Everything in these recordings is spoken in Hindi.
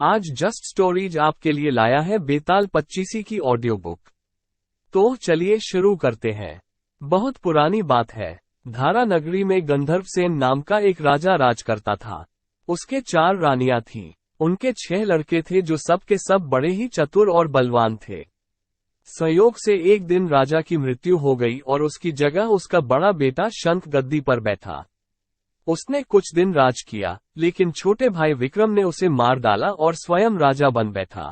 आज जस्ट स्टोरीज आपके लिए लाया है बेताल पच्चीसी की ऑडियो बुक। तो चलिए शुरू करते हैं। बहुत पुरानी बात है। धारा नगरी में गंधर्वसेन नाम का एक राजा राज करता था। उसके 4 रानियां थीं। उनके 6 लड़के थे जो सब के सब बड़े ही चतुर और बलवान थे। संयोग से एक दिन राजा की मृत्यु हो गई और उसकी जगह उसका बड़ा बेटा शंख गद्दी पर बैठा। उसने कुछ दिन राज किया, लेकिन छोटे भाई विक्रम ने उसे मार डाला और स्वयं राजा बन बैठा।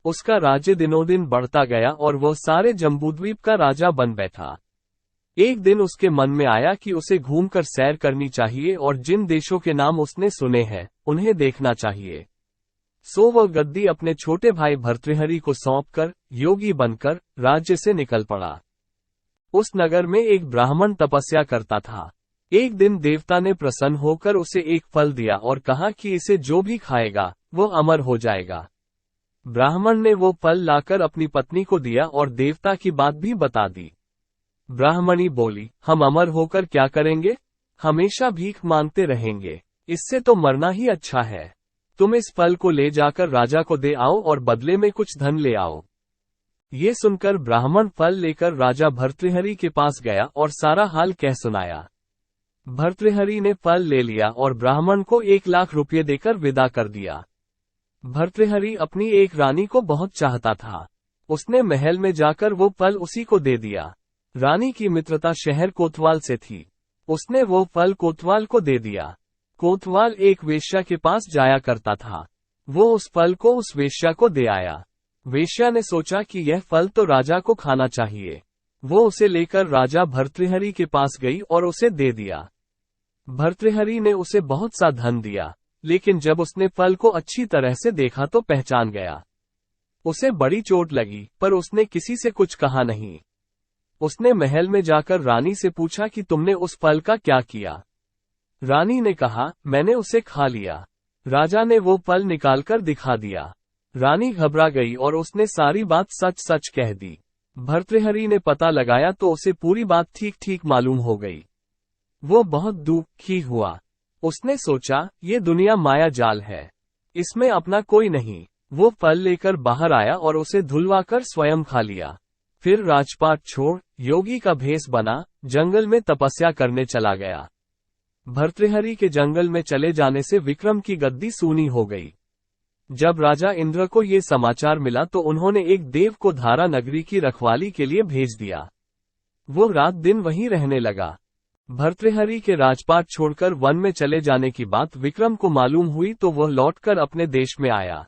उसका राज्य दिनों दिन बढ़ता गया और वह सारे जम्बूद्वीप का राजा बन बैठा। एक दिन उसके मन में आया कि उसे घूमकर सैर करनी चाहिए और जिन देशों के नाम उसने सुने हैं उन्हें देखना चाहिए। सो वह गद्दी अपने छोटे भाई भर्तृहरि को सौंपकर योगी बनकर राज्य से निकल पड़ा। उस नगर में एक ब्राह्मण तपस्या करता था। एक दिन देवता ने प्रसन्न होकर उसे एक फल दिया और कहा कि इसे जो भी खाएगा वह अमर हो जाएगा। ब्राह्मण ने वो फल लाकर अपनी पत्नी को दिया और देवता की बात भी बता दी। ब्राह्मणी बोली, हम अमर होकर क्या करेंगे? हमेशा भीख मांगते रहेंगे, इससे तो मरना ही अच्छा है। तुम इस फल को ले जाकर राजा को दे आओ और बदले में कुछ धन ले आओ। ये सुनकर ब्राह्मण फल लेकर राजा भर्तृहरि के पास गया और सारा हाल कह सुनाया। भर्तृहरि ने फल ले लिया और ब्राह्मण को 1 लाख रुपये देकर विदा कर दिया। भर्तृहरि अपनी एक रानी को बहुत चाहता था। उसने महल में जाकर वो फल उसी को दे दिया। रानी की मित्रता शहर कोतवाल से थी। उसने वो फल कोतवाल को दे दिया। कोतवाल एक वेश्या के पास जाया करता था। वो उस फल को उस वेश्या को दे आया। वेश्या ने सोचा कि यह फल तो राजा को खाना चाहिए। वो उसे लेकर राजा भर्तृहरि के पास गई और उसे दे दिया। भर्तृहरि ने उसे बहुत सा धन दिया, लेकिन जब उसने फल को अच्छी तरह से देखा तो पहचान गया। उसे बड़ी चोट लगी, पर उसने किसी से कुछ कहा नहीं। उसने महल में जाकर रानी से पूछा कि तुमने उस फल का क्या किया? रानी ने कहा, मैंने उसे खा लिया। राजा ने वो फल निकालकर दिखा दिया। रानी घबरा गई और उसने सारी बात सच सच कह दी। भर्तृहरि ने पता लगाया तो उसे पूरी बात ठीक ठीक मालूम हो गई। वो बहुत दुखी हुआ। उसने सोचा, ये दुनिया माया जाल है, इसमें अपना कोई नहीं। वो फल लेकर बाहर आया और उसे धुलवाकर स्वयं खा लिया। फिर राजपाट छोड़ योगी का भेष बना जंगल में तपस्या करने चला गया। भर्तृहरि के जंगल में चले जाने से विक्रम की गद्दी सूनी हो गई। जब राजा इंद्र को ये समाचार मिला तो उन्होंने एक देव को धारा नगरी की रखवाली के लिए भेज दिया। वो रात दिन वहीं रहने लगा। भर्तृहरि के राजपाट छोड़कर वन में चले जाने की बात विक्रम को मालूम हुई तो वह लौटकर अपने देश में आया।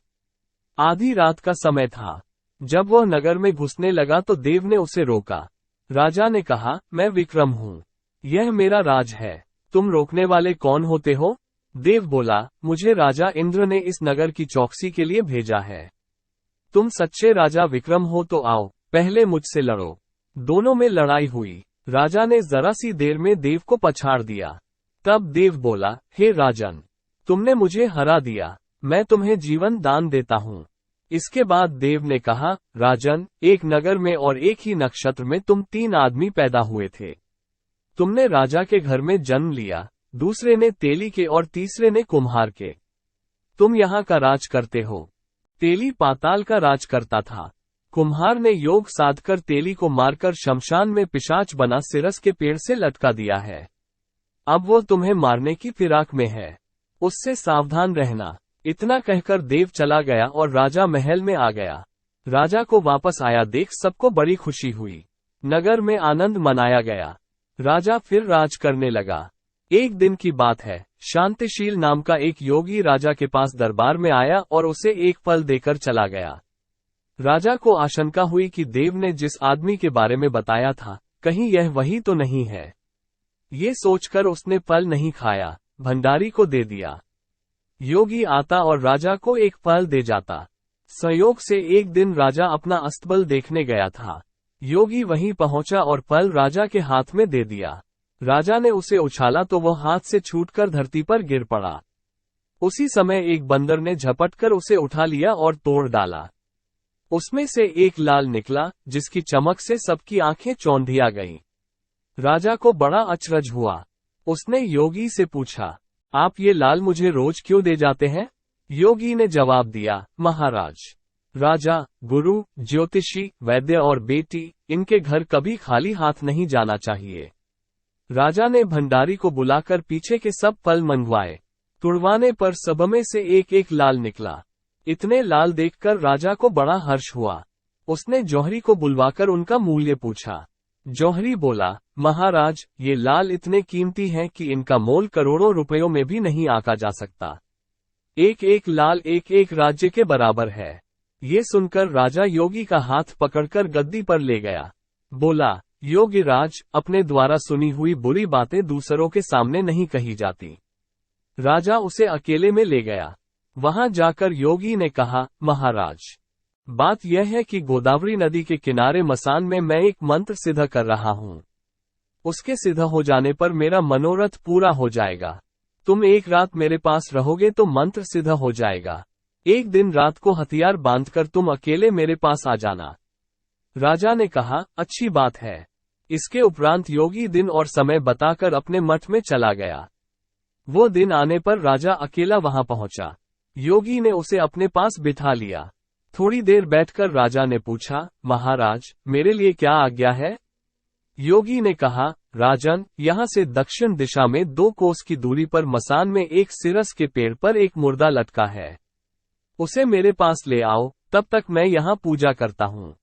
आधी रात का समय था। जब वह नगर में घुसने लगा तो देव ने उसे रोका। राजा ने कहा, मैं विक्रम हूँ, यह मेरा राज है, तुम रोकने वाले कौन होते हो? देव बोला, मुझे राजा इंद्र ने इस नगर की चौकसी के लिए भेजा है। तुम सच्चे राजा विक्रम हो तो आओ, पहले मुझसे लड़ो। दोनों में लड़ाई हुई। राजा ने जरा सी देर में देव को पछाड़ दिया। तब देव बोला, हे राजन, तुमने मुझे हरा दिया, मैं तुम्हें जीवन दान देता हूँ। इसके बाद देव ने कहा, राजन, एक नगर में और एक ही नक्षत्र में तुम 3 आदमी पैदा हुए थे। तुमने राजा के घर में जन्म लिया, दूसरे ने तेली के और तीसरे ने कुम्हार के। तुम यहाँ का राज करते हो। तेली पाताल का राज करता था। कुम्हार ने योग साधकर तेली को मारकर शमशान में पिशाच बना सिरस के पेड़ से लटका दिया है। अब वो तुम्हें मारने की फिराक में है, उससे सावधान रहना। इतना कहकर देव चला गया और राजा महल में आ गया। राजा को वापस आया देख सबको बड़ी खुशी हुई। नगर में आनंद मनाया गया। राजा फिर राज करने लगा। एक दिन की बात है, शांतिशील नाम का एक योगी राजा के पास दरबार में आया और उसे एक फल देकर चला गया। राजा को आशंका हुई कि देव ने जिस आदमी के बारे में बताया था, कहीं यह वही तो नहीं है। ये सोचकर उसने फल नहीं खाया, भंडारी को दे दिया। योगी आता और राजा को एक फल दे जाता। संयोग से एक दिन राजा अपना अस्तबल देखने गया था। योगी वहीं पहुंचा और फल राजा के हाथ में दे दिया। राजा ने उसे उछाला तो वह हाथ से छूटकर धरती पर गिर पड़ा। उसी समय एक बंदर ने झपटकर उसे उठा लिया और तोड़ डाला। उसमें से एक लाल निकला, जिसकी चमक से सबकी आंखें चौंधिया गईं। राजा को बड़ा अचरज हुआ। उसने योगी से पूछा, आप ये लाल मुझे रोज क्यों दे जाते हैं? योगी ने जवाब दिया, महाराज, राजा, गुरु, ज्योतिषी, वैद्य और बेटी, इनके घर कभी खाली हाथ नहीं जाना चाहिए। राजा ने भंडारी को बुलाकर पीछे के सब फल मंगवाए। तुड़वाने पर सब में से एक एक लाल निकला। इतने लाल देखकर राजा को बड़ा हर्ष हुआ। उसने जौहरी को बुलवाकर उनका मूल्य पूछा। जौहरी बोला, महाराज, ये लाल इतने कीमती हैं कि इनका मोल करोड़ों रुपयों में भी नहीं आंका जा सकता। एक एक लाल एक एक राज्य के बराबर है। ये सुनकर राजा योगी का हाथ पकड़कर गद्दी पर ले गया। बोला, योगी राज, अपने द्वारा सुनी हुई बुरी बातें दूसरों के सामने नहीं कही जाती। राजा उसे अकेले में ले गया। वहां जाकर योगी ने कहा, महाराज, बात यह है कि गोदावरी नदी के किनारे मसान में मैं एक मंत्र सिद्ध कर रहा हूं। उसके सिद्ध हो जाने पर मेरा मनोरथ पूरा हो जाएगा। तुम एक रात मेरे पास रहोगे तो मंत्र सिद्ध हो जाएगा। एक दिन रात को हथियार बांधकर तुम अकेले मेरे पास आ जाना। राजा ने कहा, अच्छी बात है। इसके उपरांत योगी दिन और समय बताकर अपने मठ में चला गया। वो दिन आने पर राजा अकेला वहां पहुंचा। योगी ने उसे अपने पास बिठा लिया। थोड़ी देर बैठकर राजा ने पूछा, महाराज, मेरे लिए क्या आज्ञा है? योगी ने कहा, राजन, यहाँ से दक्षिण दिशा में 2 कोस की दूरी पर मसान में एक सिरस के पेड़ पर एक मुर्दा लटका है। उसे मेरे पास ले आओ, तब तक मैं यहाँ पूजा करता हूँ।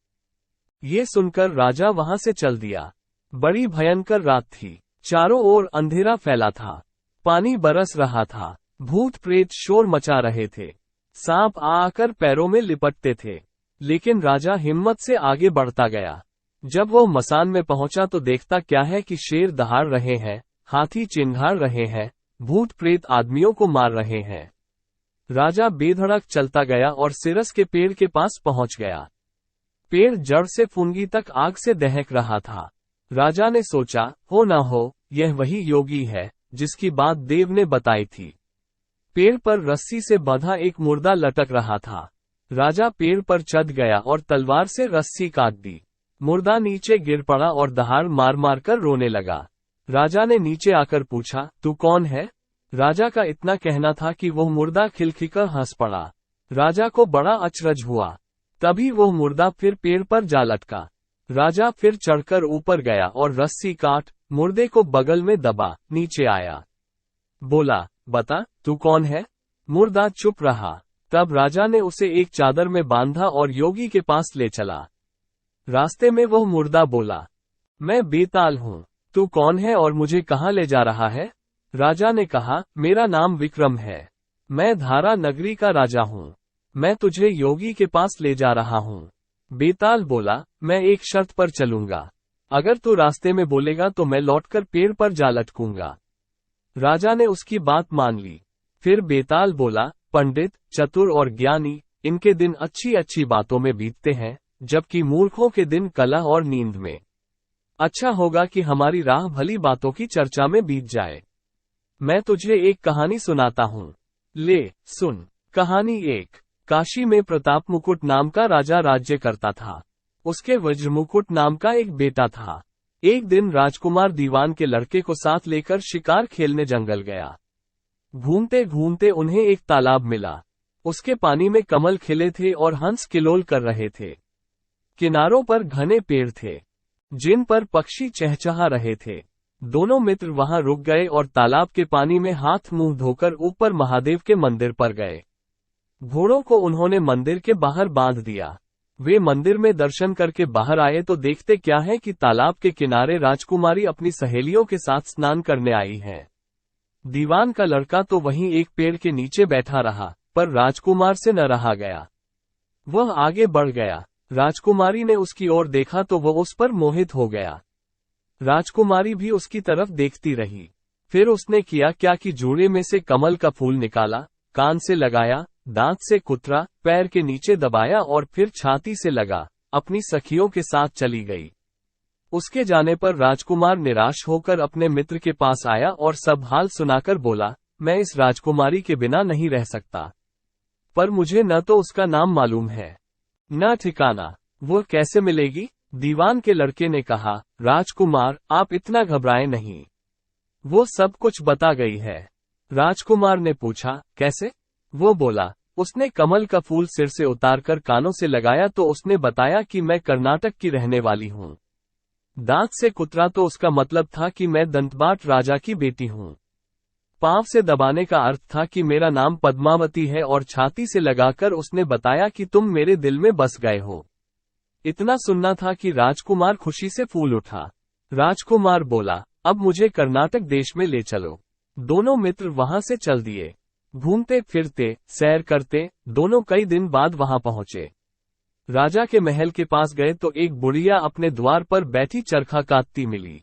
ये सुनकर राजा वहां से चल दिया। बड़ी भयंकर रात थी। चारों ओर अंधेरा फैला था। पानी बरस रहा था। भूत प्रेत शोर मचा रहे थे। सांप आकर पैरों में लिपटते थे। लेकिन राजा हिम्मत से आगे बढ़ता गया। जब वो मसान में पहुंचा तो देखता क्या है कि शेर दहाड़ रहे हैं, हाथी चिंघाड़ रहे हैं, भूत प्रेत आदमियों को मार रहे हैं। राजा बेधड़क चलता गया और सिरस के पेड़ के पास पहुंच गया। पेड़ जड़ से फुनगी तक आग से दहक रहा था। राजा ने सोचा, हो न हो, यह वही योगी है जिसकी बात देव ने बताई थी। पेड़ पर रस्सी से बंधा एक मुर्दा लटक रहा था। राजा पेड़ पर चढ़ गया और तलवार से रस्सी काट दी। मुर्दा नीचे गिर पड़ा और दहाड़ मार मार कर रोने लगा। राजा ने नीचे आकर पूछा, तू कौन है? राजा का इतना कहना था कि वह मुर्दा खिलखिलकर हंस पड़ा। राजा को बड़ा अचरज हुआ। तभी वह मुर्दा फिर पेड़ पर जा लटका। राजा फिर चढ़कर ऊपर गया और रस्सी काट मुर्दे को बगल में दबा नीचे आया। बोला, बता, तू कौन है? मुर्दा चुप रहा। तब राजा ने उसे एक चादर में बांधा और योगी के पास ले चला। रास्ते में वह मुर्दा बोला, मैं बेताल हूँ। तू कौन है और मुझे कहाँ ले जा रहा है? राजा ने कहा, मेरा नाम विक्रम है। मैं धारा नगरी का राजा हूँ। मैं तुझे योगी के पास ले जा रहा हूँ। बेताल बोला, मैं एक शर्त पर चलूंगा। अगर तू रास्ते में बोलेगा तो मैं लौटकर पेड़ पर जा लटकूंगा। राजा ने उसकी बात मान ली। फिर बेताल बोला, पंडित, चतुर और ज्ञानी, इनके दिन अच्छी अच्छी बातों में बीतते हैं, जबकि मूर्खों के दिन कलह और नींद में। अच्छा होगा कि हमारी राह भली बातों की चर्चा में बीत जाए। मैं तुझे एक कहानी सुनाता हूँ। ले सुन। कहानी 1। काशी में प्रताप मुकुट नाम का राजा राज्य करता था। उसके वज्रमुकुट नाम का एक बेटा था। एक दिन राजकुमार दीवान के लड़के को साथ लेकर शिकार खेलने जंगल गया। घूमते घूमते उन्हें एक तालाब मिला। उसके पानी में कमल खिले थे और हंस किलोल कर रहे थे। किनारों पर घने पेड़ थे, जिन पर पक्षी चहचहा रहे थे। दोनों मित्र वहां रुक गए और तालाब के पानी में हाथ मुंह धोकर ऊपर महादेव के मंदिर पर गए। घोड़ों को उन्होंने मंदिर के बाहर बांध दिया। वे मंदिर में दर्शन करके बाहर आए तो देखते क्या है कि तालाब के किनारे राजकुमारी अपनी सहेलियों के साथ स्नान करने आई है। दीवान का लड़का तो वहीं एक पेड़ के नीचे बैठा रहा, पर राजकुमार से न रहा गया। वह आगे बढ़ गया। राजकुमारी ने उसकी ओर देखा तो वह उस पर मोहित हो गया। राजकुमारी भी उसकी तरफ देखती रही। फिर उसने किया क्या कि जूड़े में से कमल का फूल निकाला, कान से लगाया, दांत से कुतरा, पैर के नीचे दबाया और फिर छाती से लगा, अपनी सखियों के साथ चली गई। उसके जाने पर राजकुमार निराश होकर अपने मित्र के पास आया और सब हाल सुनाकर बोला, मैं इस राजकुमारी के बिना नहीं रह सकता। पर मुझे न तो उसका नाम मालूम है, न ठिकाना। वो कैसे मिलेगी? दीवान के लड़के ने कहा, राजकुमार, आप इतना घबराएं नहीं। वो सब कुछ बता गई है। राजकुमार ने पूछा, कैसे? वो बोला। उसने कमल का फूल सिर से उतारकर कानों से लगाया तो उसने बताया कि मैं कर्नाटक की रहने वाली हूँ। दांत से कुतरा तो उसका मतलब था कि मैं दंतबाट राजा की बेटी हूँ। पांव से दबाने का अर्थ था कि मेरा नाम पद्मावती है और छाती से लगाकर उसने बताया कि तुम मेरे दिल में बस गए हो। इतना सुनना था कि राजकुमार खुशी से फूल उठा। राजकुमार बोला, अब मुझे कर्नाटक देश में ले चलो। दोनों मित्र वहां से चल दिए। घूमते फिरते, सैर करते, दोनों कई दिन बाद वहां पहुंचे। राजा के महल के पास गए तो एक बुढ़िया अपने द्वार पर बैठी चरखा काटती मिली।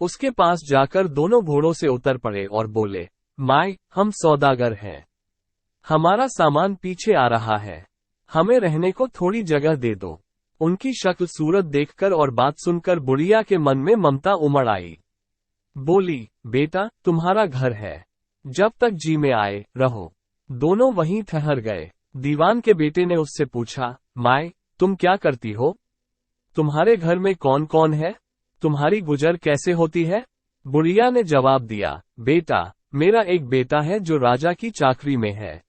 उसके पास जाकर दोनों घोड़ों से उतर पड़े और बोले, माई, हम सौदागर हैं। हमारा सामान पीछे आ रहा है। हमें रहने को थोड़ी जगह दे दो। उनकी शक्ल सूरत देखकर और बात सुनकर बुढ़िया के मन में ममता उमड़ आई। बोली, बेटा, तुम्हारा घर है। जब तक जी में आए, रहो। दोनों वहीं ठहर गए। दीवान के बेटे ने उससे पूछा, माई, तुम क्या करती हो? तुम्हारे घर में कौन कौन है? तुम्हारी गुजर कैसे होती है? बुढ़िया ने जवाब दिया, बेटा, मेरा एक बेटा है जो राजा की चाकरी में है।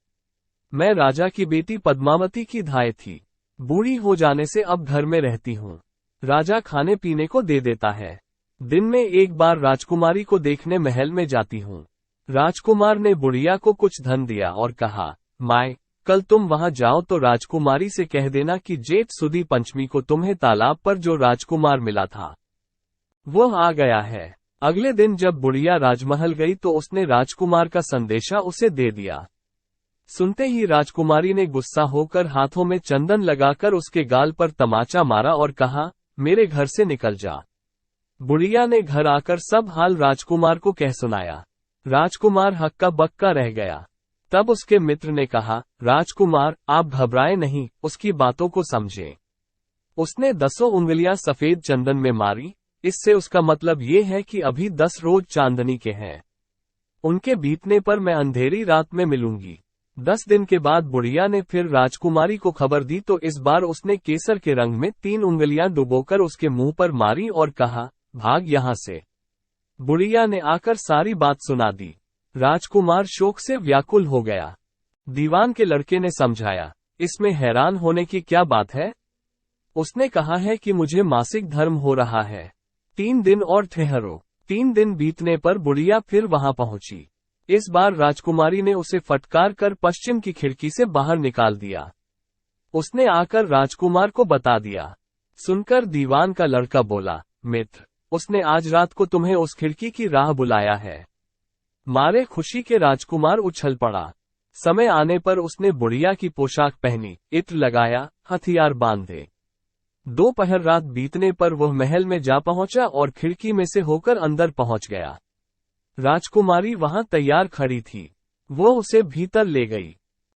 मैं राजा की बेटी पद्मावती की धाय थी। बूढ़ी हो जाने से अब घर में रहती हूँ। राजा खाने पीने को दे देता है। दिन में एक बार राजकुमारी को देखने महल में जाती हूँ। राजकुमार ने बुढ़िया को कुछ धन दिया और कहा, माए, कल तुम वहां जाओ तो राजकुमारी से कह देना कि जेठ सुदी पंचमी को तुम्हें तालाब पर जो राजकुमार मिला था वो आ गया है। अगले दिन जब बुढ़िया राजमहल गई तो उसने राजकुमार का संदेशा उसे दे दिया। सुनते ही राजकुमारी ने गुस्सा होकर हाथों में चंदन लगाकर उसके गाल पर तमाचा मारा और कहा, मेरे घर से निकल जा। बुढ़िया ने घर आकर सब हाल राजकुमार को कह सुनाया। राजकुमार हक्का बक्का रह गया। तब उसके मित्र ने कहा, राजकुमार, आप घबराए नहीं, उसकी बातों को समझें। उसने 10 उंगलियां सफेद चंदन में मारी। इससे उसका मतलब ये है कि अभी 10 रोज चांदनी के हैं। उनके बीतने पर मैं अंधेरी रात में मिलूंगी। 10 दिन के बाद बुढ़िया ने फिर राजकुमारी को खबर दी तो इस बार उसने केसर के रंग में 3 उंगलियां डुबोकर उसके मुंह पर मारी और कहा, भाग यहां से। बुढ़िया ने आकर सारी बात सुना दी। राजकुमार शोक से व्याकुल हो गया। दीवान के लड़के ने समझाया, इसमें हैरान होने की क्या बात है? उसने कहा है कि मुझे मासिक धर्म हो रहा है। 3 दिन और ठहरो। 3 दिन बीतने पर बुढ़िया फिर वहां पहुंची। इस बार राजकुमारी ने उसे फटकार कर पश्चिम की खिड़की से बाहर निकाल दिया। उसने आकर राजकुमार को बता दिया। सुनकर दीवान का लड़का बोला, मित्र, उसने आज रात को तुम्हें उस खिड़की की राह बुलाया है। मारे खुशी के राजकुमार उछल पड़ा। समय आने पर उसने बुढ़िया की पोशाक पहनी, इत्र लगाया, हथियार बांधे। दोपहर रात बीतने पर वह महल में जा पहुंचा और खिड़की में से होकर अंदर पहुंच गया। राजकुमारी वहां तैयार खड़ी थी। वो उसे भीतर ले गई।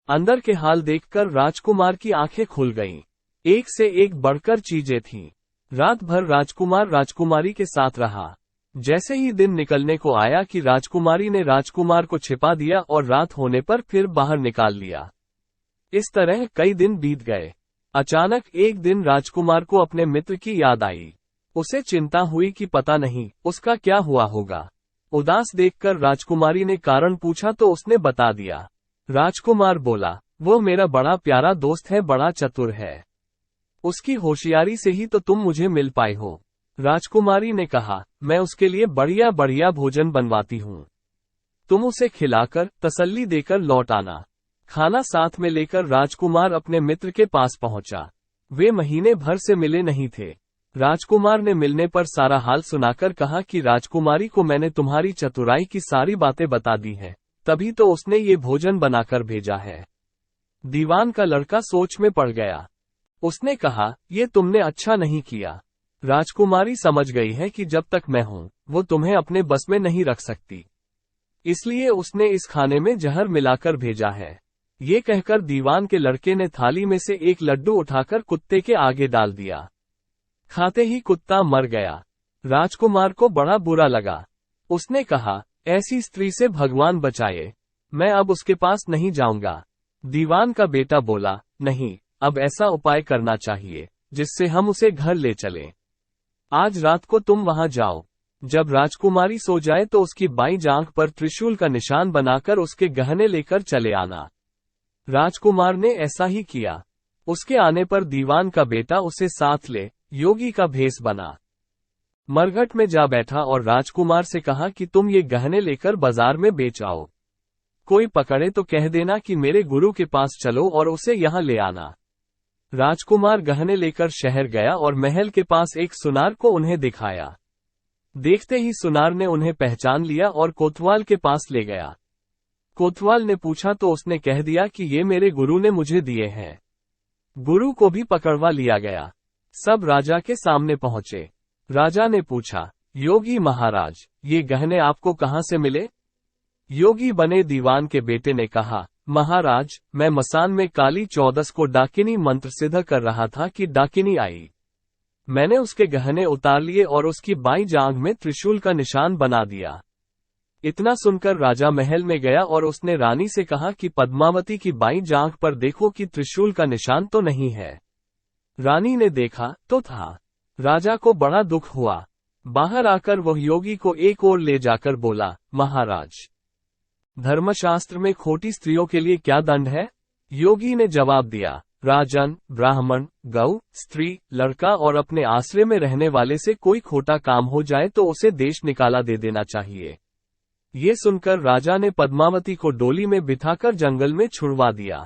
अंदर के हाल देखकर राजकुमार की आंखें खुल गईं। एक से एक बढ़कर चीजें थीं। रात भर राजकुमार राजकुमारी के साथ रहा। जैसे ही दिन निकलने को आया कि राजकुमारी ने राजकुमार को छिपा दिया और रात होने पर फिर बाहर निकाल लिया। इस तरह कई दिन बीत गए। अचानक एक दिन राजकुमार को अपने मित्र की याद आई। उसे चिंता हुई कि पता नहीं उसका क्या हुआ होगा। उदास देखकर राजकुमारी ने कारण पूछा तो उसने बता दिया। राजकुमार बोला, वो मेरा बड़ा प्यारा दोस्त है, बड़ा चतुर है। उसकी होशियारी से ही तो तुम मुझे मिल पाए हो। राजकुमारी ने कहा, मैं उसके लिए बढ़िया बढ़िया भोजन बनवाती हूँ। तुम उसे खिलाकर तसल्ली देकर लौट आना। खाना साथ में लेकर राजकुमार अपने मित्र के पास पहुंचा। वे महीने भर से मिले नहीं थे। राजकुमार ने मिलने पर सारा हाल सुनाकर कहा कि राजकुमारी को मैंने तुम्हारी चतुराई की सारी बातें बता दी हैं, तभी तो उसने ये भोजन बनाकर भेजा है। दीवान का लड़का सोच में पड़ गया। उसने कहा, ये तुमने अच्छा नहीं किया। राजकुमारी समझ गई है कि जब तक मैं हूं, वो तुम्हें अपने बस में नहीं रख सकती। इसलिए उसने इस खाने में जहर मिलाकर भेजा है। ये कहकर दीवान के लड़के ने थाली में से एक लड्डू उठाकर कुत्ते के आगे डाल दिया। खाते ही कुत्ता मर गया। राजकुमार को बड़ा बुरा लगा। उसने कहा, ऐसी स्त्री से भगवान बचाए, मैं अब उसके पास नहीं जाऊंगा। दीवान का बेटा बोला, नहीं, अब ऐसा उपाय करना चाहिए जिससे हम उसे घर ले चलें। आज रात को तुम वहां जाओ। जब राजकुमारी सो जाए तो उसकी बाईं जांघ पर त्रिशूल का निशान बनाकर उसके गहने लेकर चले आना। राजकुमार ने ऐसा ही किया। उसके आने पर दीवान का बेटा उसे साथ ले योगी का भेष बना, मरघट में जा बैठा और राजकुमार से कहा कि तुम ये गहने लेकर बाजार में बेच आओ। कोई पकड़े तो कह देना कि मेरे गुरु के पास चलो और उसे यहाँ ले आना। राजकुमार गहने लेकर शहर गया और महल के पास एक सुनार को उन्हें दिखाया। देखते ही सुनार ने उन्हें पहचान लिया और कोतवाल के पास ले गया। कोतवाल ने पूछा तो उसने कह दिया कि ये मेरे गुरु ने मुझे दिए हैं। गुरु को भी पकड़वा लिया गया। सब राजा के सामने पहुंचे। राजा ने पूछा, योगी महाराज, ये गहने आपको कहां से मिले? योगी बने दीवान के बेटे ने कहा, महाराज, मैं मसान में काली 14 को डाकिनी मंत्र सिद्ध कर रहा था कि डाकिनी आई। मैंने उसके गहने उतार लिए और उसकी बाईं जांघ में त्रिशूल का निशान बना दिया। इतना सुनकर राजा महल में गया और उसने रानी से कहा कि पद्मावती की बाईं जांघ पर देखो कि त्रिशूल का निशान तो नहीं है। रानी ने देखा तो था। राजा को बड़ा दुख हुआ। बाहर आकर वह योगी को एक ओर ले जाकर बोला, महाराज, धर्मशास्त्र में खोटी स्त्रियों के लिए क्या दंड है? योगी ने जवाब दिया, राजन, ब्राह्मण, गौ, स्त्री, लड़का और अपने आश्रय में रहने वाले से कोई खोटा काम हो जाए तो उसे देश निकाला दे देना चाहिए। ये सुनकर राजा ने पद्मावती को डोली में बिठाकर जंगल में छुड़वा दिया।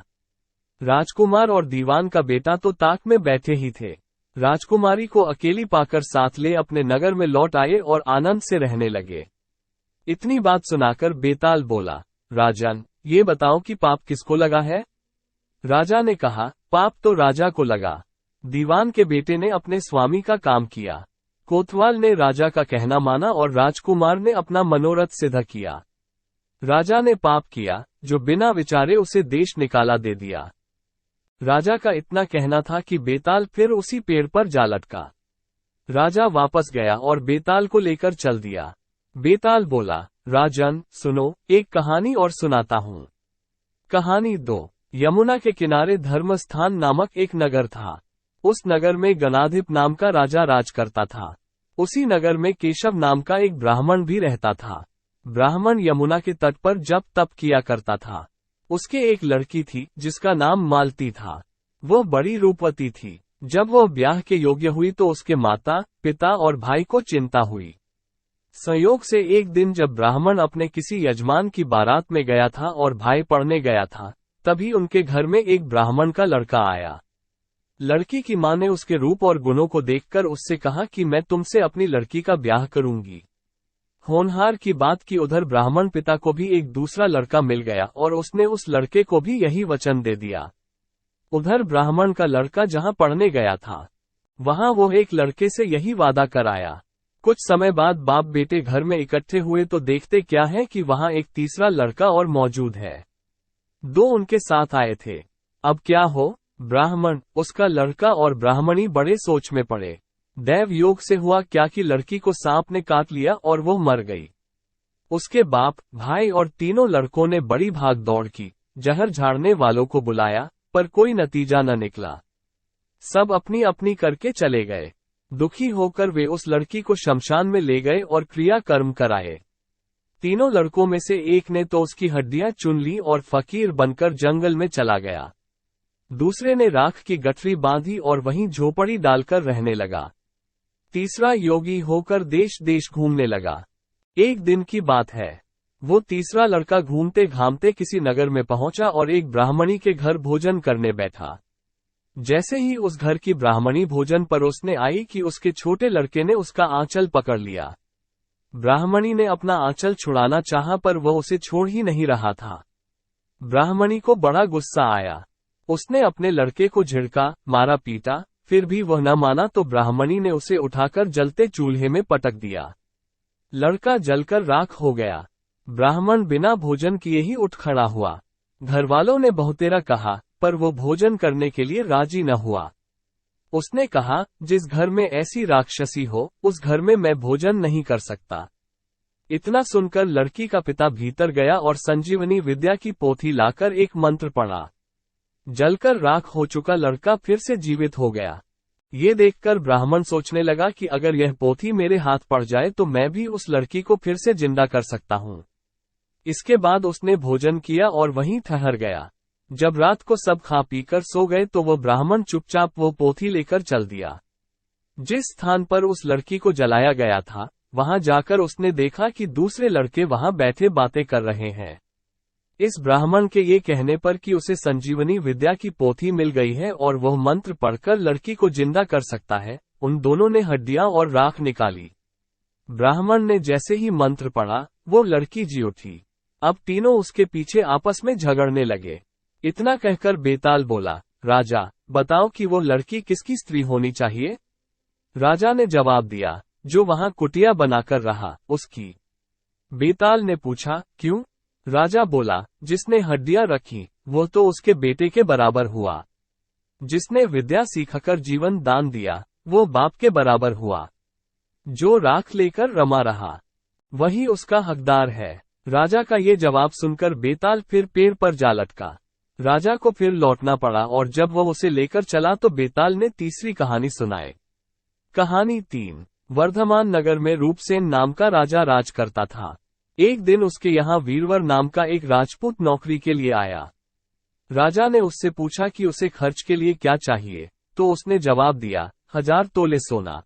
राजकुमार और दीवान का बेटा तो ताक में बैठे ही थे। राजकुमारी को अकेली पाकर साथ ले अपने नगर में लौट आए और आनंद से रहने लगे। इतनी बात सुनाकर बेताल बोला, राजन, ये बताओ कि पाप किसको लगा है? राजा ने कहा, पाप तो राजा को लगा। दीवान के बेटे ने अपने स्वामी का काम किया। कोतवाल ने राजा का कहना माना और राजकुमार ने अपना मनोरथ सिद्ध किया। राजा ने पाप किया, जो बिना विचारे उसे देश निकाला दे दिया। राजा का इतना कहना था कि बेताल फिर उसी पेड़ पर जा लटका। राजा वापस गया और बेताल को लेकर चल दिया। बेताल बोला, राजन, सुनो, एक कहानी और सुनाता हूँ। कहानी 2। यमुना के किनारे धर्मस्थान नामक एक नगर था। उस नगर में गणाधिप नाम का राजा राज करता था। उसी नगर में केशव नाम का एक ब्राह्मण भी रहता था। ब्राह्मण यमुना के तट पर जप तप किया करता था। उसके एक लड़की थी जिसका नाम मालती था। वह बड़ी रूपवती थी। जब वह ब्याह के योग्य हुई तो उसके माता, पिता और भाई को चिंता हुई। संयोग से एक दिन जब ब्राह्मण अपने किसी यजमान की बारात में गया था और भाई पढ़ने गया था, तभी उनके घर में एक ब्राह्मण का लड़का आया। लड़की की मां ने उसके रूप और गुणों को देखकर उससे कहा कि मैं तुमसे अपनी लड़की का ब्याह करूंगी। होनहार की बात की उधर ब्राह्मण पिता को भी एक दूसरा लड़का मिल गया और उसने उस लड़के को भी यही वचन दे दिया। उधर ब्राह्मण का लड़का जहां पढ़ने गया था, वहां वो एक लड़के से यही वादा कर आया। कुछ समय बाद बाप बेटे घर में इकट्ठे हुए तो देखते क्या है कि वहां एक तीसरा लड़का और मौजूद है। 2 उनके साथ आए थे। अब क्या हो? ब्राह्मण, उसका लड़का और ब्राह्मणी बड़े सोच में पड़े। दैव योग से हुआ क्या कि लड़की को सांप ने काट लिया और वो मर गई। उसके बाप, भाई और तीनों लड़कों ने बड़ी भाग दौड़ की, जहर झाड़ने वालों को बुलाया, पर कोई नतीजा न निकला। सब अपनी अपनी करके चले गए। दुखी होकर वे उस लड़की को शमशान में ले गए और क्रियाकर्म कराए। तीनों लड़कों में से एक ने तो उसकी हड्डियां चुन ली और फकीर बनकर जंगल में चला गया। दूसरे ने राख की गठरी बांधी और वहीं झोपड़ी डालकर रहने लगा। तीसरा योगी होकर देश देश घूमने लगा। एक दिन की बात है, वो तीसरा लड़का घूमते घामते किसी नगर में पहुंचा और एक ब्राह्मणी के घर भोजन करने बैठा। जैसे ही उस घर की ब्राह्मणी भोजन परोसने आई कि उसके छोटे लड़के ने उसका आंचल पकड़ लिया। ब्राह्मणी ने अपना आंचल छुड़ाना चाहा पर वह उसे छोड़ ही नहीं रहा था। ब्राह्मणी को बड़ा गुस्सा आया। उसने अपने लड़के को झिड़का, मारा पीटा, फिर भी वह न माना तो ब्राह्मणी ने उसे उठाकर जलते चूल्हे में पटक दिया। लड़का जलकर राख हो गया। ब्राह्मण बिना भोजन किए ही उठ खड़ा हुआ। घरवालों ने बहुतेरा कहा, पर वो भोजन करने के लिए राजी न हुआ। उसने कहा, जिस घर में ऐसी राक्षसी हो, उस घर में मैं भोजन नहीं कर सकता। इतना सुनकर लड़की का पिता भीतर गया और संजीवनी विद्या की पोथी लाकर एक मंत्र पढ़ा। जलकर राख हो चुका लड़का फिर से जीवित हो गया। ये देखकर ब्राह्मण सोचने लगा कि अगर यह पोथी मेरे हाथ पड़ जाए तो मैं भी उस लड़की को फिर से जिंदा कर सकता हूँ। इसके बाद उसने भोजन किया और वहीं ठहर गया। जब रात को सब खा पीकर सो गए तो वह ब्राह्मण चुपचाप वो पोथी लेकर चल दिया। जिस स्थान पर उस लड़की को जलाया गया था, वहां जाकर उसने देखा कि दूसरे लड़के वहां बैठे बातें कर रहे हैं। इस ब्राह्मण के ये कहने पर कि उसे संजीवनी विद्या की पोथी मिल गई है और वह मंत्र पढ़कर लड़की को जिंदा कर सकता है, उन दोनों ने हड्डियां और राख निकाली। ब्राह्मण ने जैसे ही मंत्र पढ़ा, वो लड़की जी उठी। अब तीनों उसके पीछे आपस में झगड़ने लगे। इतना कहकर बेताल बोला, राजा, बताओ कि वो लड़की किसकी स्त्री होनी चाहिए? राजा ने जवाब दिया, जो वहां कुटिया बनाकर रहा, उसकी। बेताल ने पूछा, क्यों? राजा बोला, जिसने हड्डियां रखी, वो तो उसके बेटे के बराबर हुआ। जिसने विद्या सीखकर जीवन दान दिया, वो बाप के बराबर हुआ। जो राख लेकर रमा रहा, वही उसका हकदार है। राजा का ये जवाब सुनकर बेताल फिर पेड़ पर जा लटका। राजा को फिर लौटना पड़ा और जब वह उसे लेकर चला तो बेताल ने तीसरी कहानी सुनाई। कहानी 3। वर्धमान नगर में रूपसेन नाम का राजा राज करता था। एक दिन उसके यहाँ वीरवर नाम का एक राजपूत नौकरी के लिए आया। राजा ने उससे पूछा कि उसे खर्च के लिए क्या चाहिए, तो उसने जवाब दिया, 1000 तोले सोना।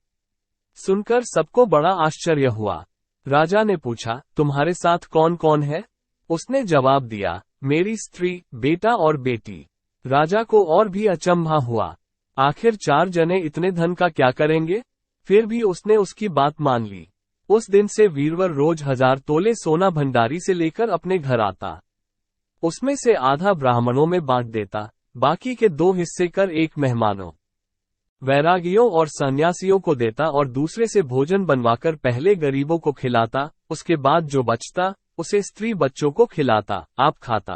सुनकर सबको बड़ा आश्चर्य हुआ। राजा ने पूछा, तुम्हारे साथ कौन कौन है? उसने जवाब दिया, मेरी स्त्री, बेटा और बेटी। राजा को और भी अचंभा हुआ। आखिर 4 जने इतने धन का क्या करेंगे? फिर भी उसने उसकी बात मान ली। उस दिन से वीरवर रोज 1000 तोले सोना भंडारी से लेकर अपने घर आता। उसमें से आधा ब्राह्मणों में बांट देता, बाकी के 2 हिस्से कर एक मेहमानों, वैरागियों और सन्यासियों को देता और दूसरे से भोजन बनवाकर पहले गरीबों को खिलाता, उसके बाद जो बचता उसे स्त्री बच्चों को खिलाता, आप खाता।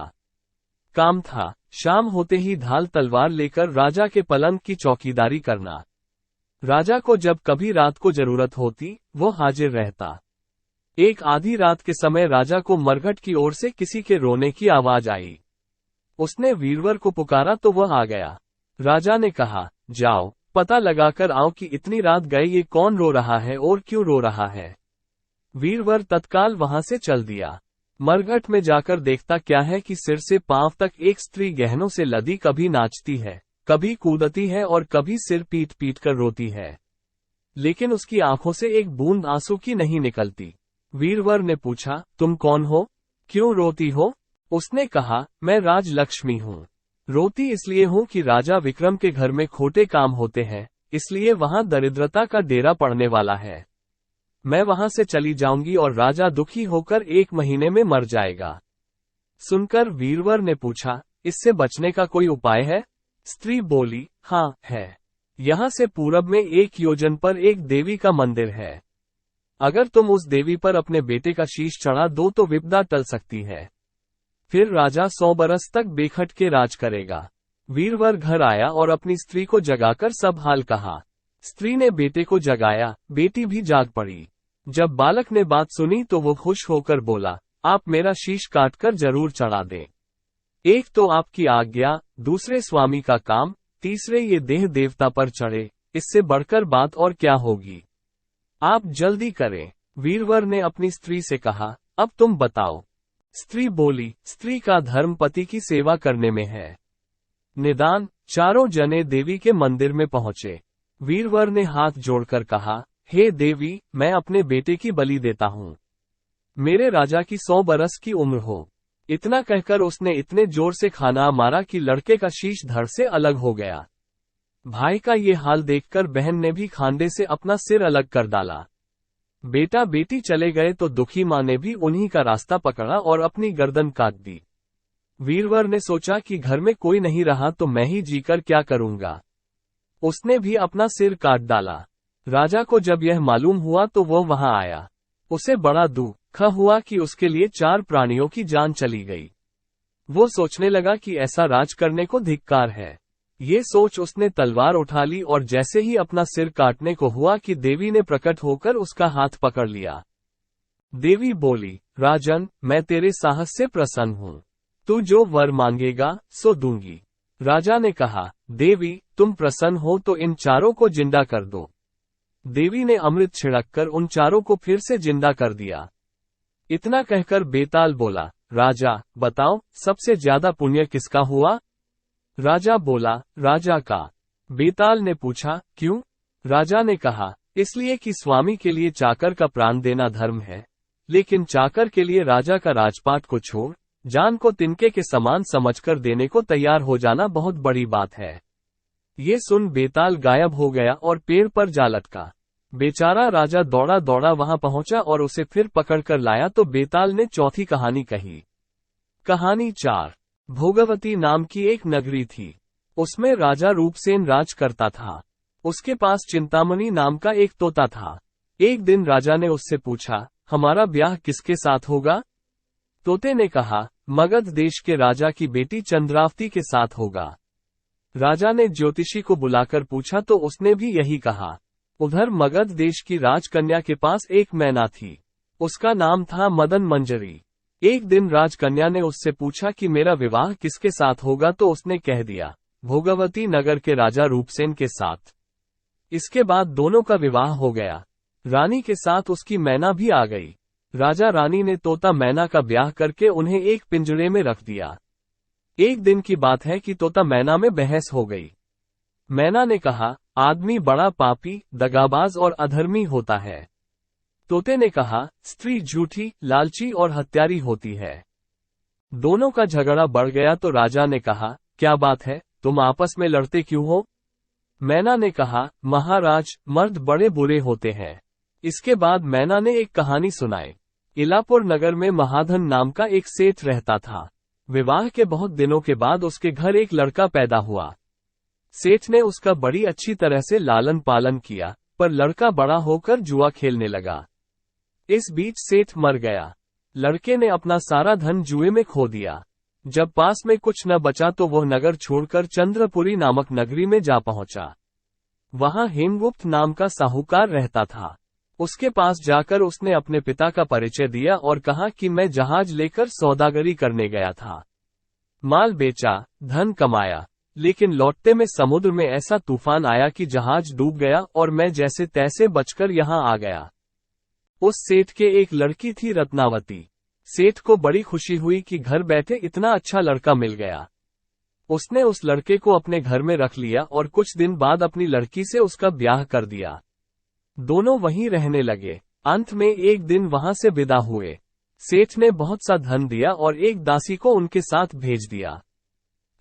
काम था, शाम होते ही ढाल तलवार लेकर राजा के पलंग की चौकीदारी करना। राजा को जब कभी रात को जरूरत होती, वो हाजिर रहता। एक आधी रात के समय राजा को मरघट की ओर से किसी के रोने की आवाज आई। उसने वीरवर को पुकारा तो वह आ गया। राजा ने कहा, जाओ, पता लगाकर आओ कि इतनी रात गए ये कौन रो रहा है और क्यों रो रहा है। वीरवर तत्काल वहां से चल दिया। मरघट में जाकर देखता क्या है कि सिर से पांव तक एक स्त्री गहनों से लदी कभी नाचती है, कभी कूदती है और कभी सिर पीट पीट कर रोती है, लेकिन उसकी आंखों से एक बूंद आंसू की नहीं निकलती। वीरवर ने पूछा, तुम कौन हो? क्यों रोती हो? उसने कहा, मैं राजलक्ष्मी हूँ। रोती इसलिए हूँ कि राजा विक्रम के घर में खोटे काम होते हैं, इसलिए वहां दरिद्रता का डेरा पड़ने वाला है। मैं वहां से चली जाऊंगी और राजा दुखी होकर 1 महीने में मर जाएगा। सुनकर वीरवर ने पूछा, इससे बचने का कोई उपाय है? स्त्री बोली, हाँ है। यहाँ से पूरब में 1 योजन पर एक देवी का मंदिर है। अगर तुम उस देवी पर अपने बेटे का शीश चढ़ा दो तो विपदा टल सकती है। फिर राजा 100 बरस तक बेखट के राज करेगा। वीरवर घर आया और अपनी स्त्री को जगाकर सब हाल कहा। स्त्री ने बेटे को जगाया, बेटी भी जाग पड़ी। जब बालक ने बात सुनी तो वो खुश होकर बोला, आप मेरा शीश काटकर जरूर चढ़ा दें। एक तो आपकी आज्ञा, दूसरे स्वामी का काम, तीसरे ये देह देवता पर चढ़े, इससे बढ़कर बात और क्या होगी। आप जल्दी करें। वीरवर ने अपनी स्त्री से कहा, अब तुम बताओ। स्त्री बोली, स्त्री का धर्म पति की सेवा करने में है। निदान 4 जने देवी के मंदिर में पहुंचे। वीरवर ने हाथ जोड़कर कहा, हे देवी, मैं अपने बेटे की बलि देता हूँ। मेरे राजा की 100 बरस की उम्र हो। इतना कहकर उसने इतने जोर से खाना मारा कि लड़के का शीश धड़ से अलग हो गया। भाई का ये हाल देखकर बहन ने भी खांडे से अपना सिर अलग कर डाला। बेटा बेटी चले गए तो दुखी माँ ने भी उन्हीं का रास्ता पकड़ा और अपनी गर्दन काट दी। वीरवर ने सोचा कि घर में कोई नहीं रहा तो मैं ही जीकर क्या करूंगा। उसने भी अपना सिर काट डाला। राजा को जब यह मालूम हुआ तो वो वहां आया। उसे बड़ा दुख हुआ कि उसके लिए 4 प्राणियों की जान चली गई। वो सोचने लगा कि ऐसा राज करने को धिक्कार है। ये सोच उसने तलवार उठा ली और जैसे ही अपना सिर काटने को हुआ कि देवी ने प्रकट होकर उसका हाथ पकड़ लिया। देवी बोली, राजन, मैं तेरे साहस से प्रसन्न हूँ। तू जो वर मांगेगा सो दूंगी। राजा ने कहा, देवी, तुम प्रसन्न हो तो इन 4 को जिंदा कर दो। देवी ने अमृत छिड़ककर उन 4 को फिर से जिंदा कर दिया। इतना कहकर बेताल बोला, राजा बताओ सबसे ज्यादा पुण्य किसका हुआ? राजा बोला, राजा का। बेताल ने पूछा, क्यों? राजा ने कहा, इसलिए कि स्वामी के लिए चाकर का प्राण देना धर्म है, लेकिन चाकर के लिए राजा का राजपाट को छोड़ जान को तिनके के समान समझकर देने को तैयार हो जाना बहुत बड़ी बात है। ये सुन बेताल गायब हो गया और पेड़ पर जा लटका। बेचारा राजा दौड़ा दौड़ा वहां पहुंचा और उसे फिर पकड़कर लाया तो बेताल ने चौथी कहानी कही। कहानी 4। भोगवती नाम की एक नगरी थी। उसमें राजा रूपसेन राज करता था। उसके पास चिंतामणि नाम का एक तोता था। एक दिन राजा ने उससे पूछा, हमारा ब्याह किसके साथ होगा? तोते ने कहा, मगध देश के राजा की बेटी चंद्रावती के साथ होगा। राजा ने ज्योतिषी को बुलाकर पूछा तो उसने भी यही कहा। उधर मगध देश की राजकन्या के पास एक मैना थी। उसका नाम था मदन मंजरी। एक दिन राजकन्या ने उससे पूछा कि मेरा विवाह किसके साथ होगा तो उसने कह दिया, भोगवती नगर के राजा रूपसेन के साथ। इसके बाद दोनों का विवाह हो गया। रानी के साथ उसकी मैना भी आ गई। राजा रानी ने तोता मैना का ब्याह करके उन्हें एक पिंजरे में रख दिया। एक दिन की बात है कि तोता मैना में बहस हो गई। मैना ने कहा, आदमी बड़ा पापी, दगाबाज और अधर्मी होता है। तोते ने कहा, स्त्री झूठी, लालची और हत्यारी होती है। दोनों का झगड़ा बढ़ गया तो राजा ने कहा, क्या बात है, तुम आपस में लड़ते क्यों हो? मैना ने कहा, महाराज, मर्द बड़े बुरे होते हैं। इसके बाद मैना ने एक कहानी सुनाई। इलापुर नगर में महाधन नाम का एक सेठ रहता था। विवाह के बहुत दिनों के बाद उसके घर एक लड़का पैदा हुआ। सेठ ने उसका बड़ी अच्छी तरह से लालन पालन किया, पर लड़का बड़ा होकर जुआ खेलने लगा। इस बीच सेठ मर गया। लड़के ने अपना सारा धन जुए में खो दिया। जब पास में कुछ न बचा तो वह नगर छोड़कर चंद्रपुरी नामक नगरी में जा पहुंचा। वहां हेमगुप्त नाम का साहूकार रहता था। उसके पास जाकर उसने अपने पिता का परिचय दिया और कहा कि मैं जहाज लेकर सौदागरी करने गया था। माल बेचा, धन कमाया, लेकिन लौटते में समुद्र में ऐसा तूफान आया कि जहाज डूब गया और मैं जैसे तैसे बचकर यहाँ आ गया। उस सेठ के एक लड़की थी रत्नावती। सेठ को बड़ी खुशी हुई कि घर बैठे इतना अच्छा लड़का मिल गया। उसने उस लड़के को अपने घर में रख लिया और कुछ दिन बाद अपनी लड़की से उसका ब्याह कर दिया। दोनों वहीं रहने लगे। अंत में एक दिन वहां से विदा हुए। सेठ ने बहुत सा धन दिया और एक दासी को उनके साथ भेज दिया।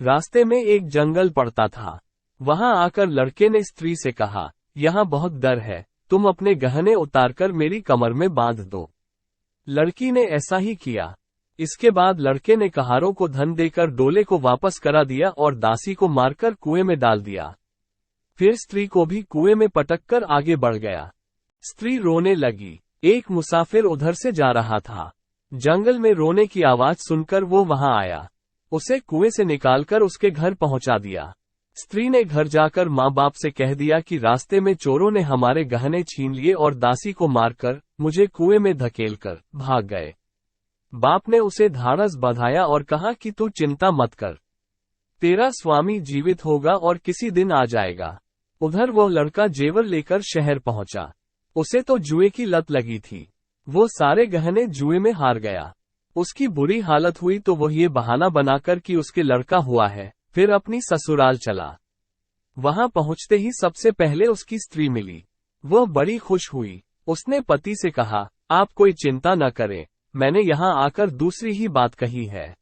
रास्ते में एक जंगल पड़ता था। वहां आकर लड़के ने स्त्री से कहा, यहाँ बहुत डर है, तुम अपने गहने उतारकर मेरी कमर में बांध दो। लड़की ने ऐसा ही किया। इसके बाद लड़के ने कहारों को धन देकर डोले को वापस करा दिया और दासी को मारकर कुएं में डाल दिया। फिर स्त्री को भी कुएं में पटककर आगे बढ़ गया। स्त्री रोने लगी। एक मुसाफिर उधर से जा रहा था। जंगल में रोने की आवाज सुनकर वो वहां आया। उसे कुएं से निकालकर उसके घर पहुंचा दिया। स्त्री ने घर जाकर माँ बाप से कह दिया कि रास्ते में चोरों ने हमारे गहने छीन लिए और दासी को मारकर मुझे कुएं में धकेलकर भाग गए। बाप ने उसे ढाढ़स बंधाया और कहा कि तू चिंता मत कर, तेरा स्वामी जीवित होगा और किसी दिन आ जाएगा। उधर वो लड़का जेवर लेकर शहर पहुंचा। उसे तो जुए की लत लगी थी। वो सारे गहने जुए में हार गया। उसकी बुरी हालत हुई तो वो ये बहाना बनाकर कि उसके लड़का हुआ है, फिर अपनी ससुराल चला। वहां पहुंचते ही सबसे पहले उसकी स्त्री मिली। वह बड़ी खुश हुई। उसने पति से कहा, आप कोई चिंता न करें, मैंने यहाँ आकर दूसरी ही बात कही है।